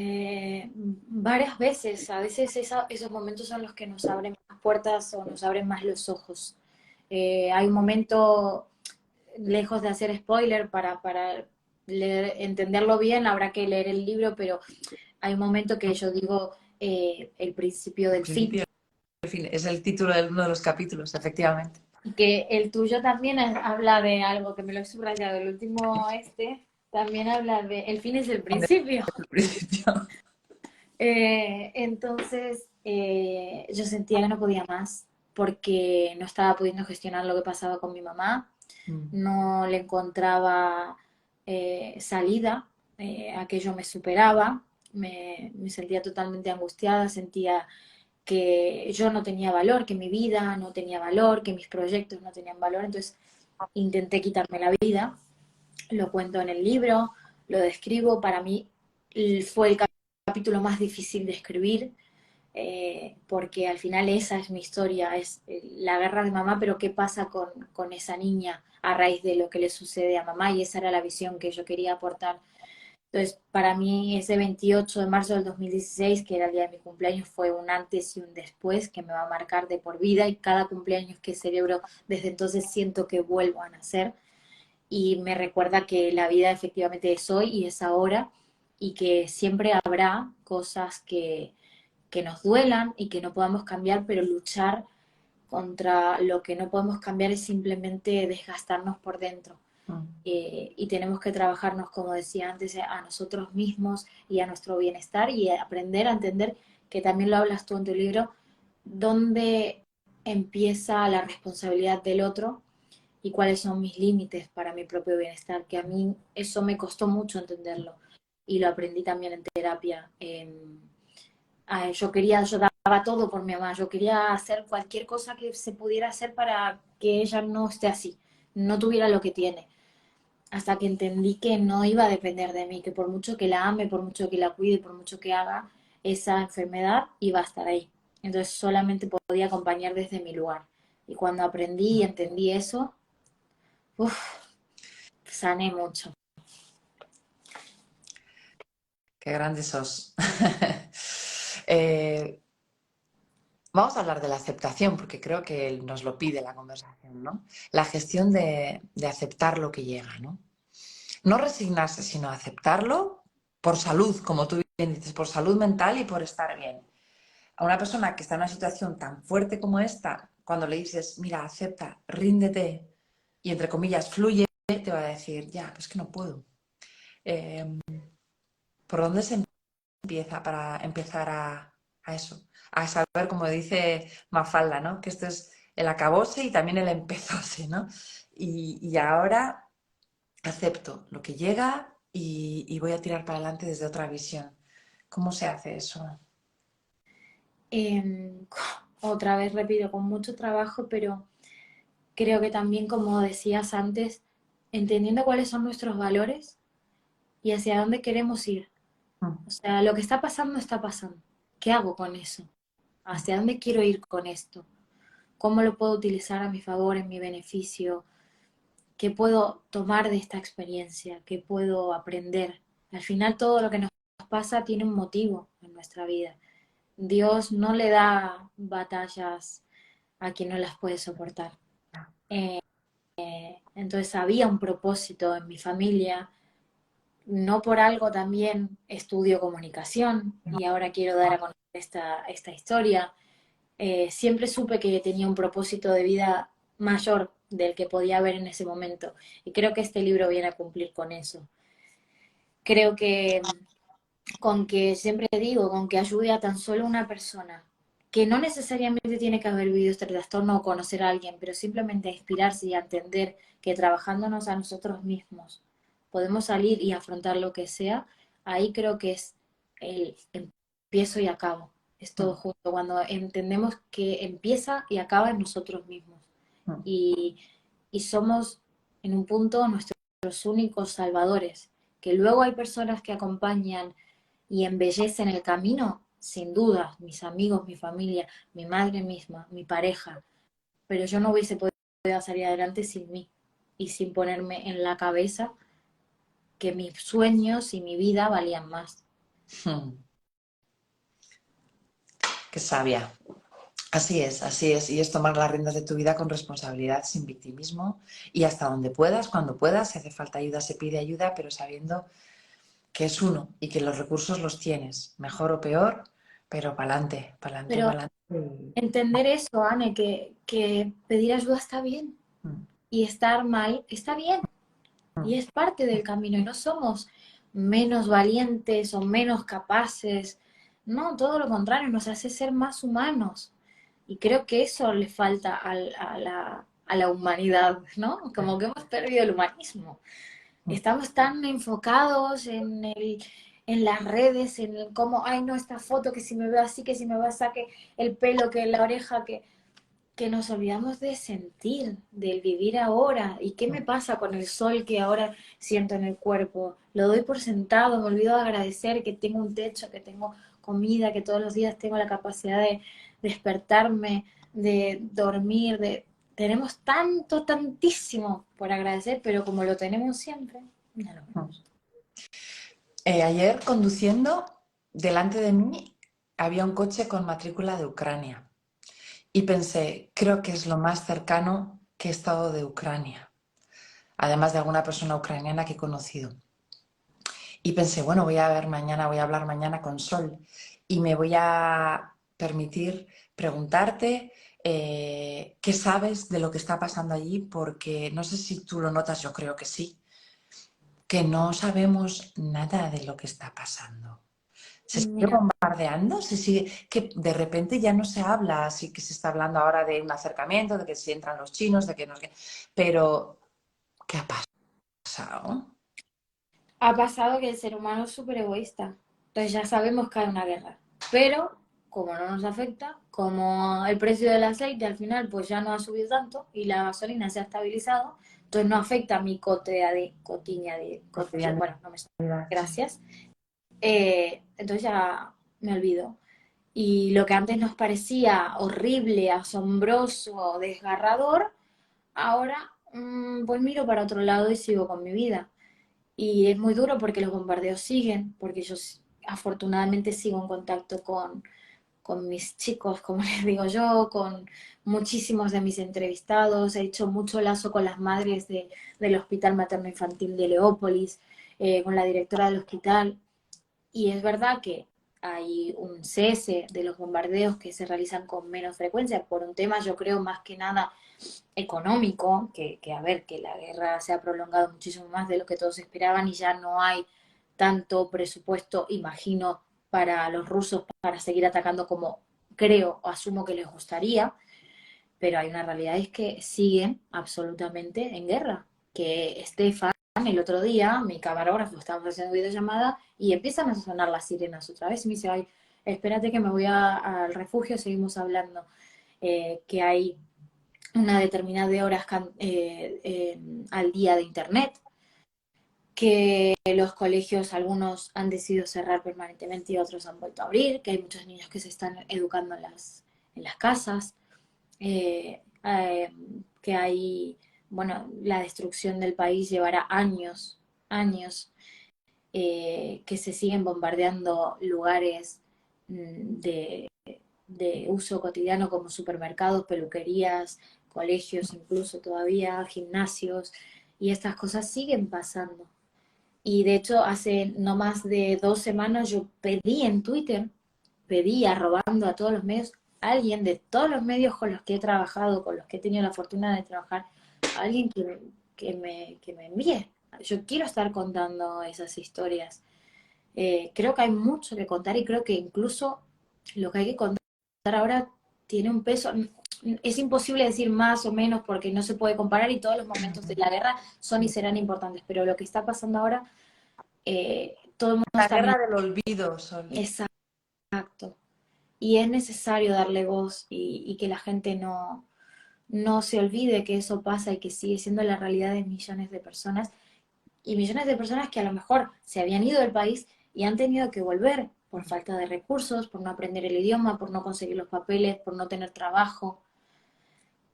varias veces. A veces esos momentos son los que nos abren más puertas o nos abren más los ojos. Hay un momento, lejos de hacer spoiler, para entenderlo bien, habrá que leer el libro, pero hay un momento que yo digo el principio El del fin. principio, el fin, es el título de uno de los capítulos, efectivamente. Y que el tuyo también habla de algo que me lo he subrayado. El último, también habla de el fin es el principio. El principio. Entonces, yo sentía que no podía más porque no estaba pudiendo gestionar lo que pasaba con mi mamá, no le encontraba salida, aquello me superaba, me sentía totalmente angustiada, sentía que yo no tenía valor, que mi vida no tenía valor, que mis proyectos no tenían valor, entonces intenté quitarme la vida, lo cuento en el libro, lo describo, para mí fue el capítulo más difícil de escribir, porque al final esa es mi historia, es la guerra de mamá, pero qué pasa con esa niña a raíz de lo que le sucede a mamá, y esa era la visión que yo quería aportar. Entonces, para mí ese 28 de marzo del 2016, que era el día de mi cumpleaños, fue un antes y un después que me va a marcar de por vida, y cada cumpleaños que celebro desde entonces siento que vuelvo a nacer y me recuerda que la vida efectivamente es hoy y es ahora, y que siempre habrá cosas que nos duelan y que no podamos cambiar, pero luchar contra lo que no podemos cambiar es simplemente desgastarnos por dentro. Y tenemos que trabajarnos, como decía antes, a nosotros mismos y a nuestro bienestar, y aprender a entender, que también lo hablas tú en tu libro, dónde empieza la responsabilidad del otro y cuáles son mis límites para mi propio bienestar, que a mí eso me costó mucho entenderlo y lo aprendí también en terapia. Yo daba todo por mi mamá, yo quería hacer cualquier cosa que se pudiera hacer para que ella no esté así, no tuviera lo que tiene, hasta que entendí que no iba a depender de mí, que por mucho que la ame, por mucho que la cuide, por mucho que haga, esa enfermedad iba a estar ahí. Entonces solamente podía acompañar desde mi lugar. Y cuando aprendí y entendí eso, sané mucho. Qué grande sos. Eh, Vamos a hablar de la aceptación, porque creo que nos lo pide la conversación, ¿no? La gestión de aceptar lo que llega, ¿no? No resignarse, sino aceptarlo por salud, como tú bien dices, por salud mental y por estar bien. A una persona que está en una situación tan fuerte como esta, cuando le dices, mira, acepta, ríndete y entre comillas, fluye, te va a decir, ya, pues que no puedo. Eh, ¿Por dónde se empieza para empezar a eso? A saber, como dice Mafalda, ¿no? Que esto es el acabose y también el empezose, ¿no? Y ahora acepto lo que llega y voy a tirar para adelante desde otra visión. ¿Cómo se hace eso? Eh, Otra vez repito, con mucho trabajo, pero creo que también, como decías antes, entendiendo cuáles son nuestros valores y hacia dónde queremos ir. O sea, lo que está pasando está pasando. ¿Qué hago con eso? ¿Hacia dónde quiero ir con esto? ¿Cómo lo puedo utilizar a mi favor, en mi beneficio? ¿Qué puedo tomar de esta experiencia? ¿Qué puedo aprender? Al final todo lo que nos pasa tiene un motivo en nuestra vida. Dios no le da batallas a quien no las puede soportar. Entonces había un propósito en mi familia. No por algo también estudio comunicación y ahora quiero dar a conocer esta historia. Siempre supe que tenía un propósito de vida mayor del que podía haber en ese momento. Y creo que este libro viene a cumplir con eso. Creo que con que, siempre digo, con que ayude a tan solo una persona, que no necesariamente tiene que haber vivido este trastorno o conocer a alguien, pero simplemente a inspirarse y a entender que trabajándonos a nosotros mismos podemos salir y afrontar lo que sea, ahí creo que es el empiezo y acabo, es todo Mm, junto, cuando entendemos que empieza y acaba en nosotros mismos. mm. Y, y somos en un punto nuestros únicos salvadores, que luego hay personas que acompañan y embellecen el camino, sin duda, mis amigos, mi familia, mi madre misma, mi pareja, pero yo no hubiese podido salir adelante sin mí y sin ponerme en la cabeza que mis sueños y mi vida valían más. Mm. Qué sabia. Así es, así es. Y es tomar las riendas de tu vida con responsabilidad, sin victimismo y hasta donde puedas, cuando puedas. Si hace falta ayuda, se pide ayuda, pero sabiendo que es uno y que los recursos los tienes, mejor o peor, pero pa'lante, pa'lante, Pero pa'lante. entender eso, Anne, que pedir ayuda está bien Mm, y estar mal está bien. Y mm, es parte del camino y no somos menos valientes o menos capaces. No, todo lo contrario, nos hace ser más humanos. Y creo que eso le falta a la humanidad, ¿no? Como que hemos perdido el humanismo. mm. Estamos tan enfocados en las redes, en el cómo, ay, no, esta foto, que si me veo así, que si me veo así, que el pelo, que la oreja, que nos olvidamos de sentir, del vivir ahora. ¿Y qué me pasa con el sol que ahora siento en el cuerpo? Lo doy por sentado, me olvido de agradecer que tengo un techo, que tengo comida, que todos los días tengo la capacidad de despertarme, de dormir, de... Tenemos tanto, tantísimo por agradecer, pero como lo tenemos siempre, no lo vemos. Ayer conduciendo, delante de mí había un coche con matrícula de Ucrania y pensé, creo que es lo más cercano que he estado de Ucrania, además de alguna persona ucraniana que he conocido. Y pensé, bueno, voy a ver mañana, voy a hablar mañana con Sol y me voy a permitir preguntarte qué sabes de lo que está pasando allí, porque no sé si tú lo notas, yo creo que sí, que no sabemos nada de lo que está pasando. ¿Se sigue Mira, bombardeando? ¿Se sigue, que de repente ya no se habla, así que se está hablando ahora de un acercamiento, de que si entran los chinos, de que no sé qué, pero ¿qué ha pasado? ha pasado que el ser humano es súper egoísta. Entonces ya sabemos que hay una guerra. Pero como no nos afecta, como el precio del aceite al final pues ya no ha subido tanto y la gasolina se ha estabilizado, entonces no afecta a mi bueno, Cotidianidad, no me sale, sí. gracias. Entonces ya me olvido. Y lo que antes nos parecía horrible, asombroso, desgarrador, ahora pues miro para otro lado y sigo con mi vida. Y es muy duro porque los bombardeos siguen, porque yo afortunadamente sigo en contacto con mis chicos, como les digo yo, con muchísimos de mis entrevistados. He hecho mucho lazo con las madres del Hospital Materno Infantil de Leópolis, con la directora del hospital. Y es verdad que hay un cese de los bombardeos que se realizan con menos frecuencia por un tema, yo creo, más que nada económico, que a ver, que la guerra se ha prolongado muchísimo más de lo que todos esperaban y ya no hay tanto presupuesto, imagino, para los rusos para seguir atacando como creo o asumo que les gustaría, pero hay una realidad, es que siguen absolutamente en guerra, que Estefan el otro día, mi camarógrafo, estábamos haciendo videollamada y empiezan a sonar las sirenas otra vez y me dice, ay, espérate que me voy al refugio, seguimos hablando, que hay una determinada de horas al día de internet, que los colegios, algunos han decidido cerrar permanentemente y otros han vuelto a abrir, que hay muchos niños que se están educando en las casas, que hay, bueno, la destrucción del país llevará años, años, que se siguen bombardeando lugares de uso cotidiano como supermercados, peluquerías, colegios incluso todavía, gimnasios, y estas cosas siguen pasando. Y de hecho, hace no más de 2 semanas yo pedí en Twitter, pedí arrobando a todos los medios, a alguien de todos los medios con los que he trabajado, con los que he tenido la fortuna de trabajar, a alguien que me envíe. Yo quiero estar contando esas historias. Creo que hay mucho que contar y creo que incluso lo que hay que contar ahora tiene un peso. Es imposible decir más o menos porque no se puede comparar y todos los momentos de la guerra son y serán importantes, pero lo que está pasando ahora, todo el mundo La está guerra mirando. del olvido, Sol. Exacto. Y es necesario darle voz y que la gente no se olvide que eso pasa y que sigue siendo la realidad de millones de personas y millones de personas que a lo mejor se habían ido del país y han tenido que volver por falta de recursos, por no aprender el idioma, por no conseguir los papeles, por no tener trabajo.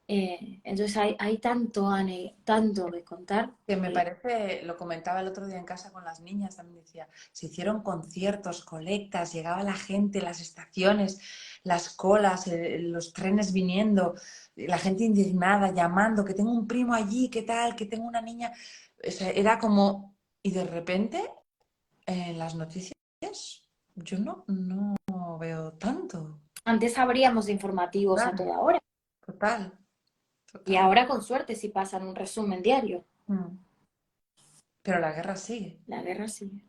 Entonces hay tanto, Anne, tanto que contar. Que me parece, lo comentaba el otro día en casa con las niñas, también decía, se hicieron conciertos, colectas, llegaba la gente, las estaciones, las colas, los trenes viniendo, la gente indignada, llamando, que tengo un primo allí, ¿qué tal? Que tengo una niña. O sea, era como, y de repente, en las noticias, yo no veo tanto. Antes abríamos informativos a Total, toda hora total, y total. ahora con suerte si pasan un resumen diario. Mm. Pero la guerra sigue. La guerra sigue.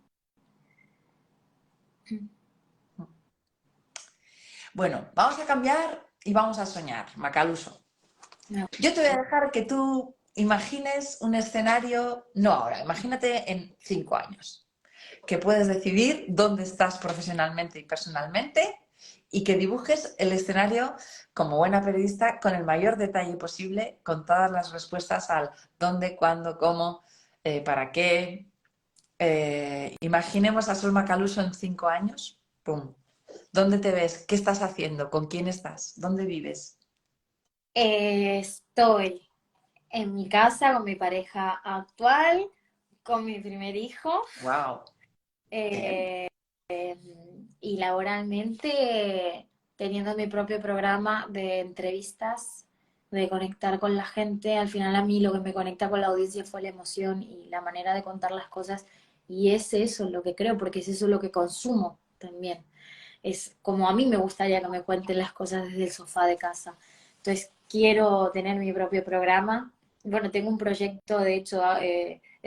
Bueno, vamos a cambiar y vamos a soñar, Macaluso. No. Yo te voy a dejar que tú imagines un escenario, no ahora, imagínate en 5 años, que puedes decidir dónde estás profesionalmente y personalmente y que dibujes el escenario como buena periodista con el mayor detalle posible, con todas las respuestas al dónde, cuándo, cómo, para qué. Imaginemos a Sol Macaluso en 5 años. ¡Pum! ¿Dónde te ves? ¿Qué estás haciendo? ¿Con quién estás? ¿Dónde vives? Estoy en mi casa con mi pareja actual, con mi primer hijo ¡Wow! Bien. eh, y laboralmente teniendo mi propio programa de entrevistas, de conectar con la gente. Al final a mí lo que me conecta con la audiencia fue la emoción y la manera de contar las cosas y es eso lo que creo, porque es eso lo que consumo también. Es como a mí me gustaría que me cuenten las cosas desde el sofá de casa. Entonces, quiero tener mi propio programa. Bueno, tengo un proyecto, de hecho,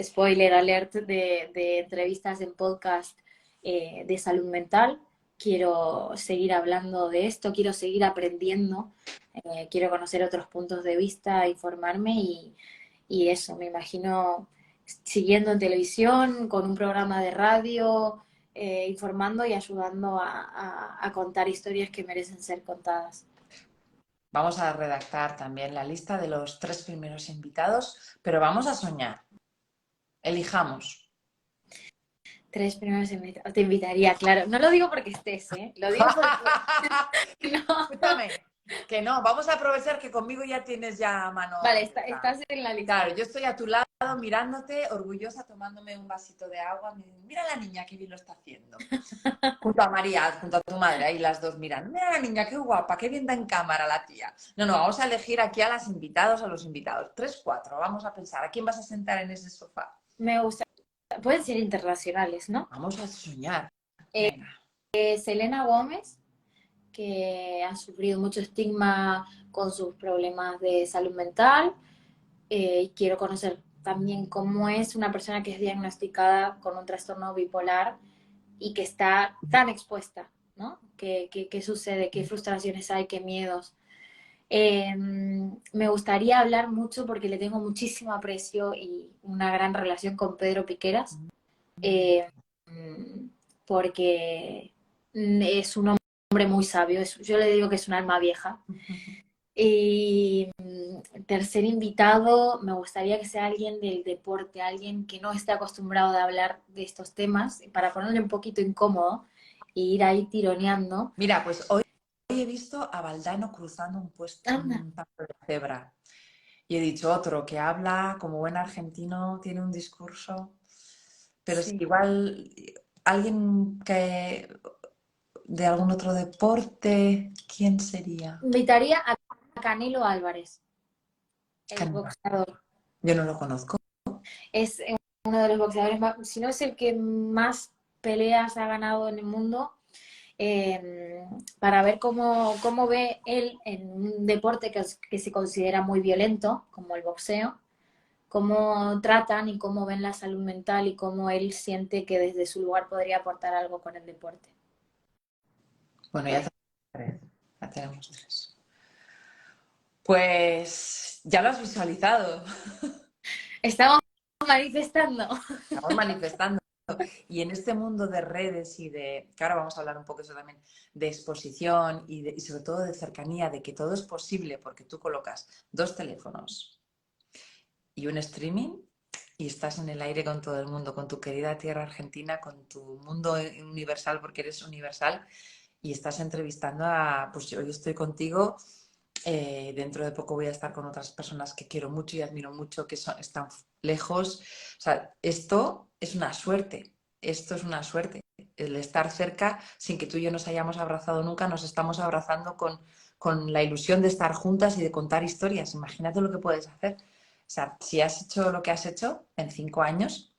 spoiler alert, de entrevistas en podcast de salud mental. Quiero seguir hablando de esto, quiero seguir aprendiendo, quiero conocer otros puntos de vista, informarme y eso, me imagino siguiendo en televisión, con un programa de radio, informando y ayudando a contar historias que merecen ser contadas. Vamos a redactar también la lista de los 3 primeros invitados, pero vamos a soñar. Elijamos. Tres primeros invitados. Te invitaría, claro. No lo digo porque estés, ¿eh? Lo digo porque no. Escúchame, que no, vamos a aprovechar que conmigo ya tienes ya mano Vale, abierta. estás en la lista. Claro, yo estoy a tu lado mirándote, orgullosa, tomándome un vasito de agua. Mira la niña, qué bien lo está haciendo. Junto a María, junto a tu madre, ahí las dos miran. Mira la niña, qué guapa, qué bien da en cámara la tía. No, vamos a elegir aquí a las invitados, a los invitados. 3, 4, vamos a pensar. ¿A quién vas a sentar en ese sofá? Me gusta. Pueden ser internacionales, ¿no? Vamos a soñar. Eh, Venga. Selena Gómez, que ha sufrido mucho estigma con sus problemas de salud mental. Y quiero conocer también cómo es una persona que es diagnosticada con un trastorno bipolar y que está tan expuesta, ¿no? ¿Qué sucede? ¿Qué frustraciones hay? ¿Qué miedos? Me gustaría hablar mucho porque le tengo muchísimo aprecio y una gran relación con Pedro Piqueras, eh, porque es un hombre muy sabio, yo le digo que es un alma vieja. Y tercer invitado, me gustaría que sea alguien del deporte, alguien que no esté acostumbrado a hablar de estos temas, para ponerle un poquito incómodo e ir ahí tironeando. Mira, pues hoy he visto a Valdano cruzando Anda, un paso de cebra. Y he dicho otro que habla como buen argentino, tiene un discurso, pero es sí. igual alguien que de algún otro deporte, ¿quién sería? Invitaría a Canelo Álvarez, el Canelo. boxeador. Yo no lo conozco. Es uno de los boxeadores más, si no es el que más peleas ha ganado en el mundo, para ver cómo ve él en un deporte que se considera muy violento, como el boxeo, cómo tratan y cómo ven la salud mental y cómo él siente que desde su lugar podría aportar algo con el deporte. Bueno, ya tenemos tres. Ya tenemos tres. Pues ya lo has visualizado. Estamos manifestando. Estamos manifestando. Y en este mundo de redes y que ahora vamos a hablar un poco eso también, de exposición y sobre todo de cercanía, de que todo es posible porque tú colocas 2 teléfonos y un streaming y estás en el aire con todo el mundo, con tu querida tierra argentina, con tu mundo universal porque eres universal y estás entrevistando pues yo estoy contigo, dentro de poco voy a estar con otras personas que quiero mucho y admiro mucho, que están lejos. O sea, esto es una suerte, esto es una suerte. El estar cerca sin que tú y yo nos hayamos abrazado nunca, nos estamos abrazando con la ilusión de estar juntas y de contar historias. Imagínate lo que puedes hacer. O sea, si has hecho lo que has hecho en 5 años,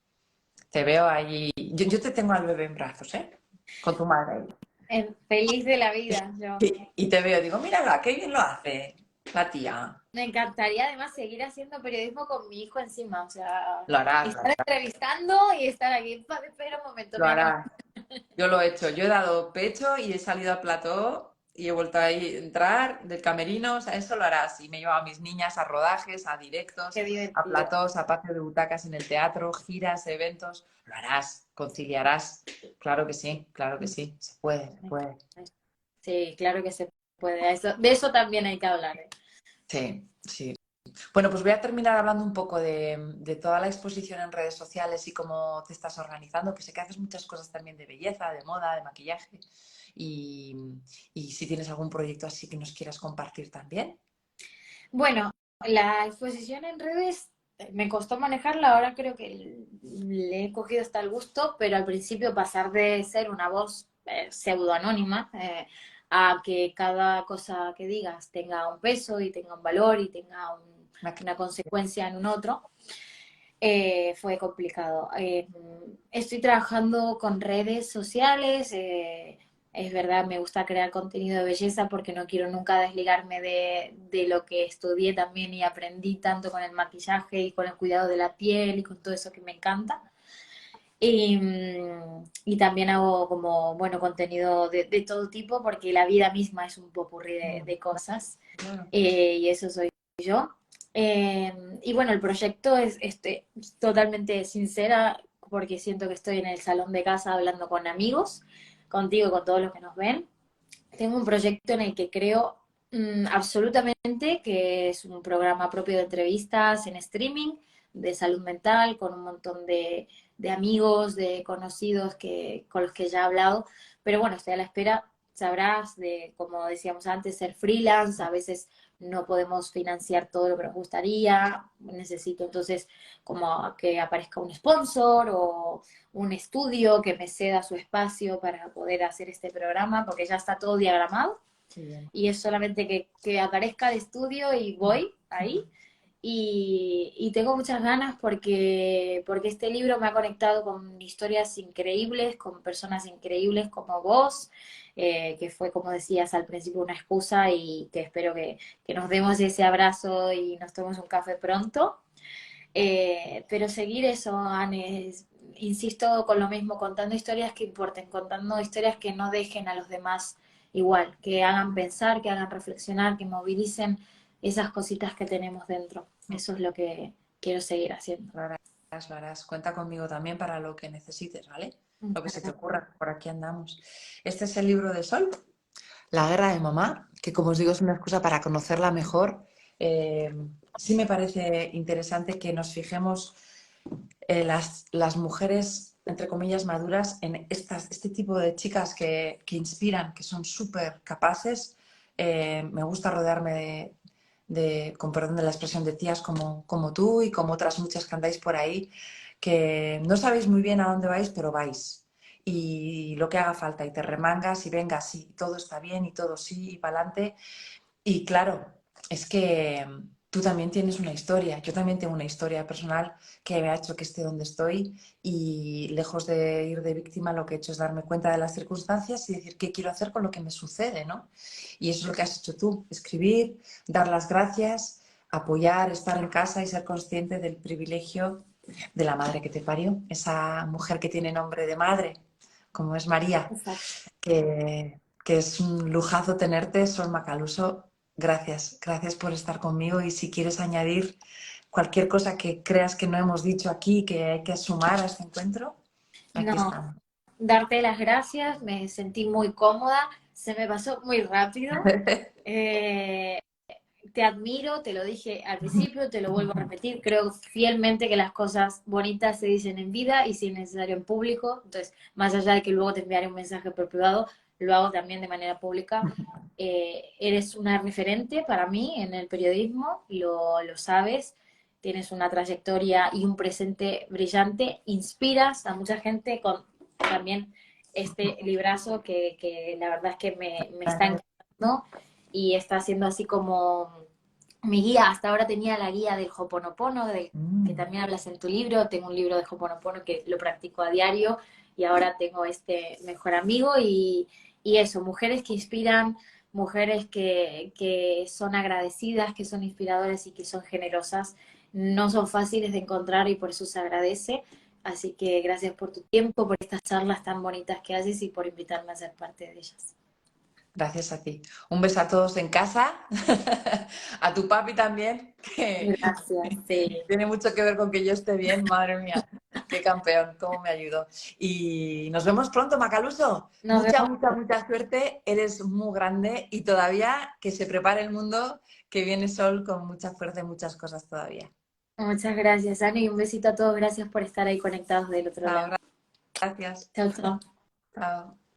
te veo ahí. Yo te tengo al bebé en brazos, ¿eh? Con tu madre ahí. Feliz de la vida, yo. Y te veo, digo, mírala, qué bien lo hace la tía. Me encantaría además seguir haciendo periodismo con mi hijo encima, o sea, Lo harás, estar entrevistando y estar aquí. Espera un momento, lo mi amor. harás. Yo lo he hecho, yo he dado pecho y he salido al plató y he vuelto a entrar del camerino, o sea, eso lo harás. Y me he llevado a mis niñas a rodajes, a directos, Qué a divertido. platós, a patio de butacas en el teatro, giras, eventos. Lo harás, conciliarás. Claro que sí, se puede, se puede. Sí, claro que se puede. De eso también hay que hablar. ¿Eh? Sí, sí. Bueno, pues voy a terminar hablando un poco de toda la exposición en redes sociales y cómo te estás organizando, que sé que haces muchas cosas también de belleza, de moda, de maquillaje. Y, y si tienes algún proyecto así que nos quieras compartir también. Bueno, la exposición en redes me costó manejarla, ahora creo que le he cogido hasta el gusto, pero al principio pasar de ser una voz pseudoanónima a que cada cosa que digas tenga un peso y tenga un valor y tenga una consecuencia en un otro, fue complicado. Estoy trabajando con redes sociales. Es verdad, me gusta crear contenido de belleza porque no quiero nunca desligarme de lo que estudié también y aprendí tanto con el maquillaje y con el cuidado de la piel y con todo eso que me encanta. Y también hago como, bueno, contenido de todo tipo porque la vida misma es un popurrí de cosas. Claro. Y eso soy yo. Y bueno, el proyecto es totalmente sincera porque siento que estoy en el salón de casa hablando con amigos, contigo, con todos los que nos ven. Tengo un proyecto en el que creo absolutamente que es un programa propio de entrevistas en streaming, de salud mental, con un montón de amigos, de conocidos con los que ya he hablado. Pero bueno, estoy a la espera, sabrás, de, como decíamos antes, ser freelance. A veces no podemos financiar todo lo que nos gustaría. Necesito entonces como que aparezca un sponsor o un estudio que me ceda su espacio para poder hacer este programa, porque ya está todo diagramado y es solamente que aparezca el estudio y voy ahí. Y tengo muchas ganas porque este libro me ha conectado con historias increíbles, con personas increíbles como vos, que fue, como decías al principio, una excusa y que espero que nos demos ese abrazo y nos tomemos un café pronto. Pero seguir eso, Anne, insisto con lo mismo, contando historias que importen, contando historias que no dejen a los demás igual, que hagan pensar, que hagan reflexionar, que movilicen esas cositas que tenemos dentro. Eso es lo que quiero seguir haciendo. Lo harás. Cuenta conmigo también para lo que necesites, ¿vale? Lo que se te ocurra, por aquí andamos. Este es el libro de Sol, La guerra de mamá, que como os digo es una excusa para conocerla mejor. Sí me parece interesante que nos fijemos las mujeres, entre comillas, maduras en este tipo de chicas que inspiran, que son súper capaces. Me gusta rodearme con perdón de la expresión, de tías como tú y como otras muchas que andáis por ahí, que no sabéis muy bien a dónde vais, pero vais. Y lo que haga falta, y te remangas y venga, sí, todo está bien y todo sí, y para adelante. Y claro, es que tú también tienes una historia, yo también tengo una historia personal que me ha hecho que esté donde estoy y lejos de ir de víctima lo que he hecho es darme cuenta de las circunstancias y decir qué quiero hacer con lo que me sucede, ¿no? Y eso es lo que has hecho tú, escribir, dar las gracias, apoyar, estar en casa y ser consciente del privilegio de la madre que te parió, esa mujer que tiene nombre de madre, como es María, Exacto. que es un lujazo tenerte. Sol Macaluso, gracias, gracias por estar conmigo, y si quieres añadir cualquier cosa que creas que no hemos dicho aquí, que hay que sumar a este encuentro, aquí No, estamos. darte las gracias, me sentí muy cómoda, se me pasó muy rápido. Eh, Te admiro, te lo dije al principio, te lo vuelvo a repetir, creo fielmente que las cosas bonitas se dicen en vida y si es necesario en público, entonces más allá de que luego te enviaré un mensaje por privado, lo hago también de manera pública. Eres una referente para mí en el periodismo, lo sabes, tienes una trayectoria y un presente brillante, inspiras a mucha gente con también este librazo que la verdad es que me está encantando y está siendo así como mi guía. Hasta ahora tenía la guía del Hoponopono, que también hablas en tu libro. Tengo un libro de Hoponopono que lo practico a diario y ahora tengo este mejor amigo y eso, mujeres que inspiran, mujeres que son agradecidas, que son inspiradoras y que son generosas. No son fáciles de encontrar y por eso se agradece. Así que gracias por tu tiempo, por estas charlas tan bonitas que haces y por invitarme a ser parte de ellas. Gracias a ti. Un beso a todos en casa, a tu papi también, que Gracias, sí. tiene mucho que ver con que yo esté bien. Madre mía, qué campeón, cómo me ayudó. Y nos vemos pronto, Macaluso. Nos Mucha, vemos. mucha, mucha suerte. Eres muy grande y todavía que se prepare el mundo, que viene Sol con mucha fuerza y muchas cosas todavía. Muchas gracias, Ana, y un besito a todos. Gracias por estar ahí conectados del otro Chao, lado. gracias. Chao, chao. Chao.